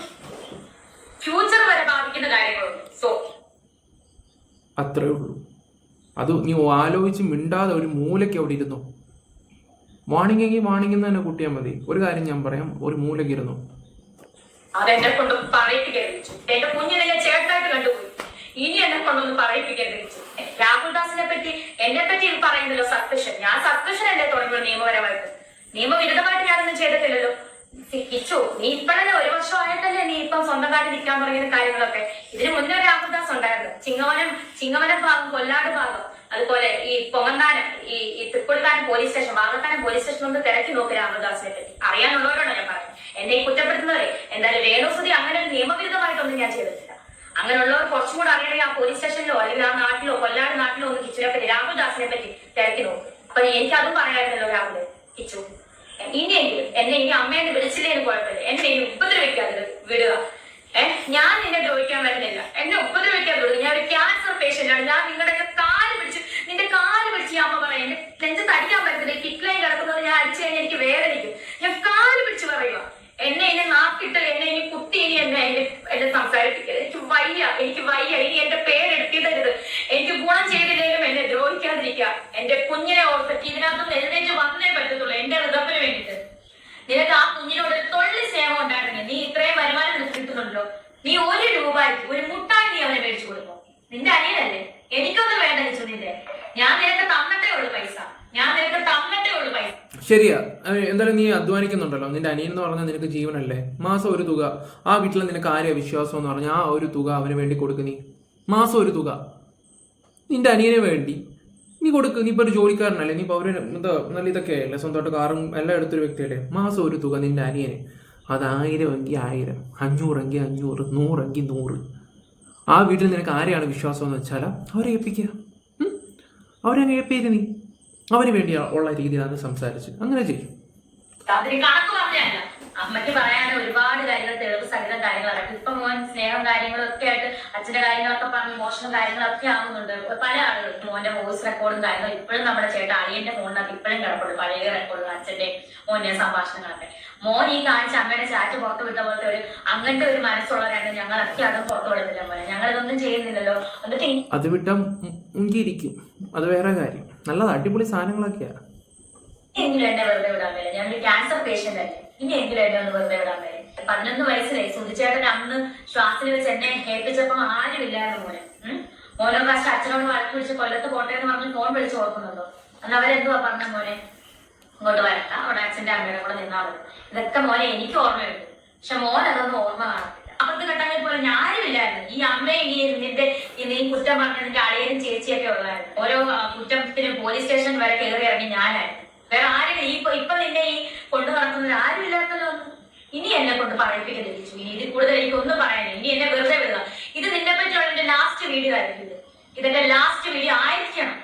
ഫ്യൂച്ചർ വരെ ബാധിക്കുന്ന കാര്യങ്ങളും. സോ അത്രേ ഉള്ളൂ. അത് നീ ആലോചിച്ച് മിണ്ടാതെ ഒരു മൂലയ്ക്ക് അവിടെ ഇരുന്നു. വാണിംഗ് എങ്കിൽ വാണിംഗ് തന്നെ കൂട്ടിയാൽ മതി. ഒരു കാര്യം ഞാൻ പറയാം, ഒരു മൂലയ്ക്ക് ഇരുന്നു. അതെന്നെ കൊണ്ട് പറയിപ്പിക്കരുത്. എന്റെ കുഞ്ഞിനെ ഞാൻ ചേർത്തായിട്ട് കണ്ടുപോയി. ഇനി എന്നെ കൊണ്ടൊന്ന് പറയിപ്പിക്കരുത്. രാഹുൽ ദാസിനെ പറ്റി എന്നെ പറ്റി പറയുന്നല്ലോ സസ്പെഷൻ. ഞാൻ സസ്പെഷൻ അല്ലേ തുടങ്ങിയത് നിയമപരമായിട്ട്. നിയമവിരുദ്ധമായിട്ട് ഞാനൊന്നും ചെയ്തിട്ടില്ലല്ലോ. കിച്ചു, നീ ഇപ്പോഴല്ലേ 1 വർഷമായിട്ടല്ലേ നീ ഇപ്പം സ്വന്തം കാര്യം നിൽക്കാൻ തുടങ്ങിയ കാര്യങ്ങളൊക്കെ. ഇതിന് മുന്നേ ഒരു രാഹുൽ ദാസ് ഉണ്ടായിരുന്നു. ചിങ്ങവനം ഭാഗം, കൊല്ലാട് ഭാഗം, അതുപോലെ ഈ പൊങ്ങന്താനം, ഈ Thrikkodithanam police station, Vakathanam police station ഒന്ന് തിരക്കി നോക്കി രാഹുൽ ദാസിനെ പറ്റി. അറിയാനുള്ളവരാണോ ഞാൻ പറയുന്നത്. എന്നെ ഈ കുറ്റപ്പെടുത്തുന്നവരെ എന്തായാലും രേണുസുതി അങ്ങനെ നിയമവിരുദ്ധമായിട്ടൊന്നും ഞാൻ ചെയ്തിട്ടില്ല. അങ്ങനെയുള്ളവർ കുറച്ചും കൂടെ അറിയണമെങ്കിൽ ആ പോലീസ് സ്റ്റേഷനിലോ അല്ലെങ്കിൽ ആ നാട്ടിലോ കൊല്ലാട് നാട്ടിലോ ഒന്ന് കിച്ചുവിനെ പറ്റി, രാഹുൽ ദാസിനെ പറ്റി തിരക്കി നോക്കും. അപ്പൊ എനിക്ക് അതും പറയാമായിരുന്നല്ലോ രാഹുൽ. കിച്ചു, ഇനിയെങ്കിലും എന്നെ ഇനി അമ്മയെന്ന് വിളിച്ചില്ലേന്ന് കുഴപ്പമില്ല. എന്നെ ഇനി ഉപദ്രവിക്കാതെ വിടുക. ഞാൻ നിന്നെ ദ്രോഹിക്കാൻ വരുന്നില്ല. എന്നെ ഉപദ്രവിക്കാൻ വിടുക. ഞാൻ ഒരു ക്യാൻസർ പേഷ്യന്റ് ആണ്. ഞാൻ നിന്റെ കാല് പിടിച്ച് അമ്മ പറയാം. എന്റെ നെഞ്ചത്ത് അടിക്കാൻ പറ്റത്തില്ല. കിറ്റ്ലൈൻ കിടക്കുന്നത് ഞാൻ അടിച്ചു കഴിഞ്ഞാൽ എനിക്ക് വേദനിക്കും. ഞാൻ കാല് പിടിച്ച് പറയുക. എന്നെ ഇനി നാക്കിട്ട് എന്നെ ഇനി കുത്തി ഇനി എന്നെ സംസാരിപ്പിക്കരുത്. എനിക്ക് വയ്യ. ഇനി എന്റെ പേരെടുത്തിടരുത്. എനിക്ക് ഗുണം ചെയ്തില്ലെങ്കിലും എന്നെ ദ്രോഹിക്കാതിരിക്കുക. എന്റെ കുഞ്ഞിനെ ഓർത്തിട്ട് ഇതിനകത്തും എഴുന്നേറ്റ് വന്നേ പറ്റത്തുള്ളൂ. എന്റെ ഹൃദയത്തിന് വേണ്ടിയിട്ട്. നിനക്ക് ആ കുഞ്ഞിനോട് ഒരു തൊള്ളി സ്നേഹം ഉണ്ടായിരുന്നെങ്കിൽ നീ ഇത്രയും വരുമാനം കിട്ടുന്നുണ്ടല്ലോ. നീ 1 രൂപയ്ക്ക് ഒരു മുട്ടായി നീ അവനെ മേടിച്ചു കൊടുക്കും. നിന്റെ അനിയനല്ലേ. എനിക്കൊന്നും വേണ്ട കിച്ചു. നിന്റെ ഞാൻ നിനക്ക് തന്നിട്ടേ ഉള്ളു പൈസ. ശരിയാ. എന്തായാലും നീ അധ്വാനിക്കുന്നുണ്ടല്ലോ. നിന്റെ അനിയൻ എന്ന് പറഞ്ഞാൽ നിനക്ക് ജീവനല്ലേ. മാസം ഒരു തുക, ആ വീട്ടിൽ നിനക്ക് ആരെയാ വിശ്വാസം എന്ന് പറഞ്ഞാൽ ആ ഒരു തുക അവന് വേണ്ടി കൊടുക്ക്. നീ മാസം ഒരു തുക നിന്റെ അനിയന് വേണ്ടി നീ കൊടുക്ക്. നീ ഇപ്പോൾ ഒരു ജോലിക്കാരനല്ലേ. നീ ഇപ്പോൾ അവര് എന്താ നല്ല ഇതൊക്കെ അല്ലേ, സ്വന്തമായിട്ട് കാറും എല്ലാം എടുത്തൊരു വ്യക്തിയല്ലേ. മാസം ഒരു തുക നിന്റെ അനിയന്. അത് 1000 എങ്കിൽ 1000, 500 എങ്കിൽ 500, 100 എങ്കിൽ 100. ആ വീട്ടിൽ നിനക്ക് ആരെയാണ് വിശ്വാസം എന്ന് വെച്ചാൽ അവരെ ഏൽപ്പിക്കുക. അവരെ ഏൽപ്പിക്കുക. നീ അവന് വേണ്ടി ഉള്ള രീതിയിലാണ് സംസാരിച്ച് അങ്ങനെ ചെയ്യും. അമ്മയ്ക്ക് പറയാൻ ഒരുപാട് കാര്യങ്ങൾ, തെളിവ് സഹിതം കാര്യങ്ങളാണ്. ഇപ്പൊ മോൻ സ്നേഹം കാര്യങ്ങളൊക്കെ ആയിട്ട് അച്ഛന്റെ കാര്യങ്ങളൊക്കെ പറഞ്ഞ് മോശം കാര്യങ്ങളൊക്കെ ആവുന്നുണ്ട്. പല ആളുകളും മോന്റെ വോയിസ് റെക്കോർഡും കാര്യങ്ങളും ഇപ്പോഴും നമ്മുടെ ചേട്ടൻ അളിയന്റെ ഫോണിനകത്ത് ഇപ്പോഴും കിടപ്പുണ്ട്. പഴയ റെക്കോർഡുകൾ, അച്ഛന്റെ മോന്റെ സംഭാഷണങ്ങളൊക്കെ. മോൻ ഈ കാണിച്ച അമ്മയുടെ ചാറ്റ് പുറത്തു വിട്ട പോലത്തെ അങ്ങനത്തെ ഒരു മനസ്സുള്ളവരാണ് ഞങ്ങളൊക്കെ. അത് പുറത്തു വിടുന്നില്ല പോലെ ഞങ്ങൾ ഇതൊന്നും ചെയ്യുന്നില്ലല്ലോ. എന്നിട്ട് അത് വിട്ട മുങ്കിയിരിക്കും. അത് വേറെ കാര്യം. നല്ലത് അടിപൊളി സാധനങ്ങളൊക്കെയാണ്. എങ്കിലും എന്നെ വെറുതെ വിടാൻ പറ്റില്ല. ഞാനൊരു ക്യാൻസർ പേഷ്യന്റ് അല്ലേ. ഇനി എങ്കിലും എന്നെ ഒന്ന് വെറുതെ വിടാൻ പറ്റില്ല. 11 വയസ്സിലായി കുട്ടിച്ചേട്ടൻ അന്ന് ശ്വാസത്തിൽ വെച്ച് എന്നെ ഏൽപ്പിച്ചപ്പോ ആരുമില്ലായിരുന്നു മോനെ. മോനോ പ്രാവശ്യം അച്ഛനോട് വഴക്ക് പിടിച്ച് കൊല്ലത്ത് പോട്ടേന്ന് പറഞ്ഞ് ഫോൺ വിളിച്ച് ഓർക്കുന്നുണ്ടോ? അന്ന് അവരെന്തുവാ പറഞ്ഞ മോനെ ഇങ്ങോട്ട് വരണ്ട, അവിടെ അച്ഛന്റെ അമ്മയുടെ കൂടെ നിന്നാ മതി. ഇതൊക്കെ മോനെ എനിക്ക് ഓർമ്മയുണ്ട്. പക്ഷെ മോൻ അതൊന്നും ഓർമ്മ കാണത്തില്ല. അപ്പത്തെ ഘട്ടങ്ങളിൽ പോലെ ഞാനുമില്ലായിരുന്നു. ഈ അമ്മയും നീ കുറ്റം പറഞ്ഞ നിന്റെ അളിയനും ചേച്ചിയൊക്കെ ഉള്ളായിരുന്നു. ഓരോ കുറ്റത്തിന് പോലീസ് സ്റ്റേഷൻ വരെ കയറി ഇറങ്ങി ഞാനായിരുന്നു. വേറെ ആരും ഇപ്പൊ നിന്നെ ഈ കൊണ്ടു നടക്കുന്നത് ആരും ഇല്ലാത്തല്ലോ. ഇനി എന്നെ കൊണ്ട് പറയിപ്പിക്കുന്നില്ല. ഇനി ഇതിൽ കൂടുതൽ എനിക്ക് ഒന്നും പറയാനില്ല. ഇനി എന്നെ വെറുതെ വിടുക. ഇത് നിന്നെ പറ്റിയുള്ള എന്റെ ലാസ്റ്റ് വീഡിയോ ആയിരിക്കും. ഇതെന്റെ ലാസ്റ്റ് വീഡിയോ ആയിരിക്കണം.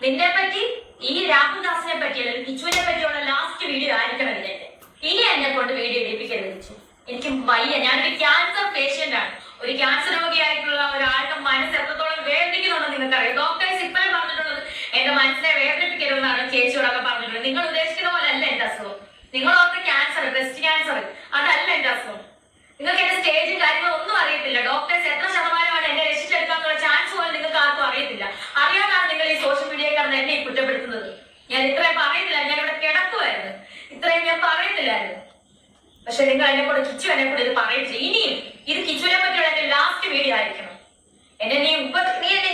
നിന്നെ പറ്റി, ഈ രാഹുൽദാസിനെ പറ്റി അല്ലെങ്കിൽ കിച്ചുവിനെ പറ്റിയുള്ള ലാസ്റ്റ് വീഡിയോ ആയിരിക്കണം ഇതിന്റെ. ഇനി എന്നെ കൊണ്ട് വീഡിയോ എടുപ്പിക്കരുത്. എനിക്ക് വയ്യ. ഞാനൊരു ക്യാൻസർ പേഷ്യന്റ് ആണ്. ഒരു ക്യാൻസർ രോഗിയായിട്ടുള്ള ഒരാളുടെ മനസ്സ് എത്രത്തോളം വേദനിക്കുന്നുണ്ടെന്ന് നിങ്ങൾക്കറിയാം. ഡോക്ടേഴ്സ് ഇപ്പോഴും പറഞ്ഞിട്ടുള്ളത് എന്റെ മനസ്സിനെ വേദനിപ്പിക്കരുതെന്നാണ് ചേച്ചിയോടൊക്കെ പറഞ്ഞിട്ടുള്ളത്. നിങ്ങൾ ഉദ്ദേശിക്കുന്ന പോലെ അല്ല എന്റെ അസുഖം. നിങ്ങൾ ഓർത്ത ക്യാൻസർ, ബ്രസ്റ്റ് ക്യാൻസർ, അതല്ല എന്റെ അസുഖം. നിങ്ങൾക്ക് എന്റെ സ്റ്റേജും കാര്യങ്ങളും ഒന്നും അറിയത്തില്ല. ഡോക്ടേഴ്സ് എത്ര ശതമാനമാണ് എന്നെ രക്ഷിച്ചെടുക്കാന്നുള്ള ചാൻസ് പോലും നിങ്ങൾക്ക് ആർക്കും അറിയത്തില്ല. അറിയാനാണ് നിങ്ങൾ ഈ സോഷ്യൽ മീഡിയയിൽ കടന്ന് എന്നെ കുറ്റപ്പെടുത്തുന്നത്. ഞാൻ ഇത്രയും പറയുന്നില്ല. ഞാൻ ഇവിടെ കിടക്കുമായിരുന്നു. ഇത്രയും ഞാൻ പറയുന്നില്ലായിരുന്നു. പക്ഷെ നിങ്ങൾ എന്നെ കൂടെ കിച്ചു എന്നെ കൂടെ ഇത് പറയില്ല. ഇനിയും ഇത് കിച്ചുവിനെ പറ്റിയുള്ള എന്റെ ലാസ്റ്റ് വീഡിയോ ആയിരിക്കണം. എന്നെ നീ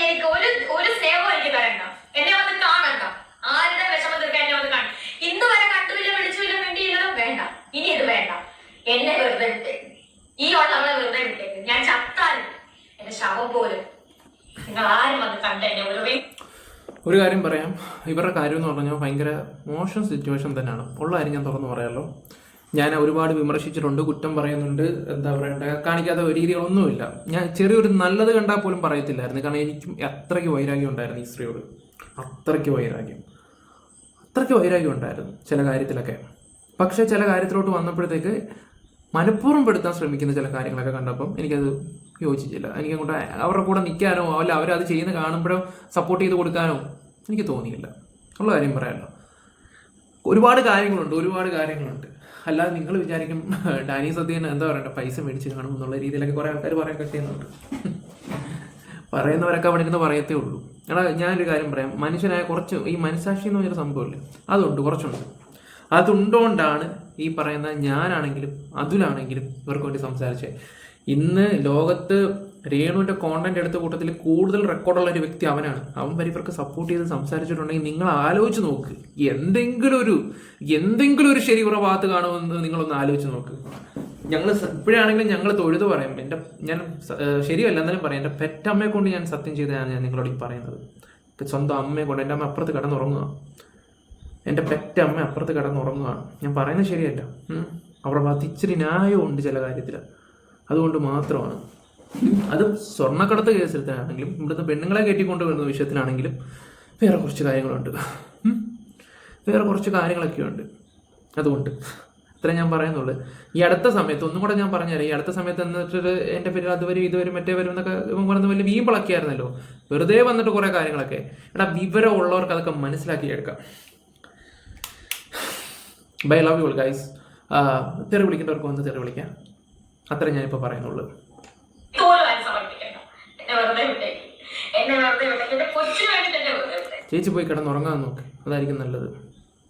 എനിക്ക് ഒരു സ്നേഹവും എനിക്ക് തരണ്ട. എന്നെ വന്ന് കാണണ്ട. ആരുടെ വിഷമം തീർക്കാൻ എന്നെ വന്ന് കാണും. ഇന്ന് വരെ കണ്ടുമില്ല, വിളിച്ചുമില്ല, വേണ്ടിയില്ലല്ലോ. വേണ്ട, ഇനി ഇത് വേണ്ട. എന്നെ വെറുതെ വിട്ടേക്ക്. ഈ ഉള്ളവളെ വെറുതെ വിട്ടേക്ക്. ഞാൻ ചത്താലും എന്റെ ശവം പോലും നിങ്ങൾ ആരും വന്ന് കണ്ട എന്നെ ഒരു കാര്യം പറയാം, ഇവരുടെ കാര്യം എന്ന് പറഞ്ഞാൽ ഭയങ്കര മോശം സിറ്റുവേഷൻ തന്നെയാണ്. ഉള്ള കാര്യം ഞാൻ തുറന്നു പറയാമല്ലോ. ഞാൻ ഒരുപാട് വിമർശിച്ചിട്ടുണ്ട്, കുറ്റം പറയുന്നുണ്ട്, എന്താ പറയണ്ട, കാണിക്കാത്ത രീതികളൊന്നുമില്ല. ഞാൻ ചെറിയൊരു നല്ലത് കണ്ടാൽ പോലും പറയത്തില്ലായിരുന്നു. കാരണം എനിക്കും അത്രയ്ക്ക് വൈരാഗ്യം ഉണ്ടായിരുന്നു ഈ സ്ത്രീയോട്. അത്രയ്ക്ക് വൈരാഗ്യം ഉണ്ടായിരുന്നു ചില കാര്യത്തിലൊക്കെ. പക്ഷെ ചില കാര്യത്തിലോട്ട് വന്നപ്പോഴത്തേക്ക് മനഃപൂർവ്വം പെടുത്താൻ ശ്രമിക്കുന്ന ചില കാര്യങ്ങളൊക്കെ കണ്ടപ്പം എനിക്കത് യോജിച്ചില്ല. എനിക്കങ്ങോട്ട് അവരുടെ കൂടെ നിൽക്കാനോ അല്ല അവരത് ചെയ്യുന്ന കാണുമ്പോഴോ സപ്പോർട്ട് ചെയ്ത് കൊടുക്കാനോ എനിക്ക് തോന്നിയില്ല. ഉള്ള കാര്യം പറയാമല്ലോ. ഒരുപാട് കാര്യങ്ങളുണ്ട്. അല്ലാതെ നിങ്ങൾ വിചാരിക്കും ഡാനി സദ്യൻ എന്താ പറയണ്ട പൈസ മേടിച്ച് കാണും എന്നുള്ള രീതിയിലൊക്കെ കുറേ ആൾക്കാർ പറയാൻ കഴിയുന്നുണ്ട്. പറയുന്നവരൊക്കെ അവിടെ നിന്ന് പറയത്തേ ഉള്ളൂ. എടാ ഞാനൊരു കാര്യം പറയാം, മനുഷ്യനായ കുറച്ച് ഈ മനസാക്ഷി എന്ന് പറഞ്ഞൊരു സംഭവമില്ലേ, അതുണ്ട്, കുറച്ചുണ്ട്. അതുകൊണ്ടാണ് ഈ പറയുന്ന ഞാനാണെങ്കിലും അതുലാണെങ്കിലും ഇവർക്ക് വേണ്ടി സംസാരിച്ചത്. ഇന്ന് ലോകത്ത് രേണുവിൻ്റെ കോണ്ടന്റ് എടുത്ത കൂട്ടത്തിൽ കൂടുതൽ റെക്കോർഡുള്ള ഒരു വ്യക്തി അവനാണ്. അവൻ വരെ ഇവർക്ക് സപ്പോർട്ട് ചെയ്ത് സംസാരിച്ചിട്ടുണ്ടെങ്കിൽ നിങ്ങൾ ആലോചിച്ച് നോക്ക്. എന്തെങ്കിലും ഒരു ശരി കുറേ ഭാഗത്ത് കാണുമെന്ന് നിങ്ങളൊന്ന് ആലോചിച്ച് നോക്ക്. ഞങ്ങൾ ഇപ്പോഴാണെങ്കിലും ഞങ്ങൾ തൊഴുത് പറയും. ഞാൻ ശരിയല്ല എന്നാലും പറയാം, എൻ്റെ പെറ്റമ്മയെ കൊണ്ട് ഞാൻ സത്യം ചെയ്തതാണ് ഞാൻ നിങ്ങളോട് ഈ പറയുന്നത്. സ്വന്തം അമ്മയെ കൊണ്ട്, എൻ്റെ അമ്മ അപ്പുറത്ത് കിടന്നുറങ്ങുക, എൻ്റെ പെറ്റമ്മ അപ്പുറത്ത് കിടന്നുറങ്ങുകയാണ്. ഞാൻ പറയുന്നത് ശരിയല്ല. അവരുടെ ഭാഗത്ത് ഇച്ചിരി ന്യായമുണ്ട് ചില കാര്യത്തിൽ. അതുകൊണ്ട് മാത്രമാണ്. അത് സ്വർണ്ണക്കടത്ത് കേസെടുത്താണെങ്കിലും ഇവിടുന്ന് പെണ്ണുങ്ങളെ കയറ്റിക്കൊണ്ട് വരുന്ന വിഷയത്തിലാണെങ്കിലും വേറെ കുറച്ച് കാര്യങ്ങളൊക്കെ ഉണ്ട്. അതുകൊണ്ട് ഇത്ര ഞാൻ പറയുന്നുള്ളൂ. ഈ അടുത്ത സമയത്ത് ഒന്നും കൂടെ ഞാൻ പറഞ്ഞുതരാം. ഈ അടുത്ത സമയത്ത് എന്നിട്ട് എൻ്റെ പേര് അതുവരും ഇതുവരും മറ്റേ വരും എന്നൊക്കെ പറയുന്നത് വലിയ വീമ്പിളക്കിയായിരുന്നല്ലോ. വെറുതെ വന്നിട്ട് കുറേ കാര്യങ്ങളൊക്കെ. വിവരം ഉള്ളവർക്ക് അതൊക്കെ മനസ്സിലാക്കി എടുക്കാം. Bye, love you all guys. തെറി വിളിക്കേണ്ടവർക്ക് വന്ന് തെറി വിളിക്കാം. അത്ര ഞാനിപ്പോൾ പറയുന്നുള്ളൂ. ചേച്ചി പോയി കിടന്നുറങ്ങാൻ നോക്ക്, അതായിരിക്കും നല്ലത്.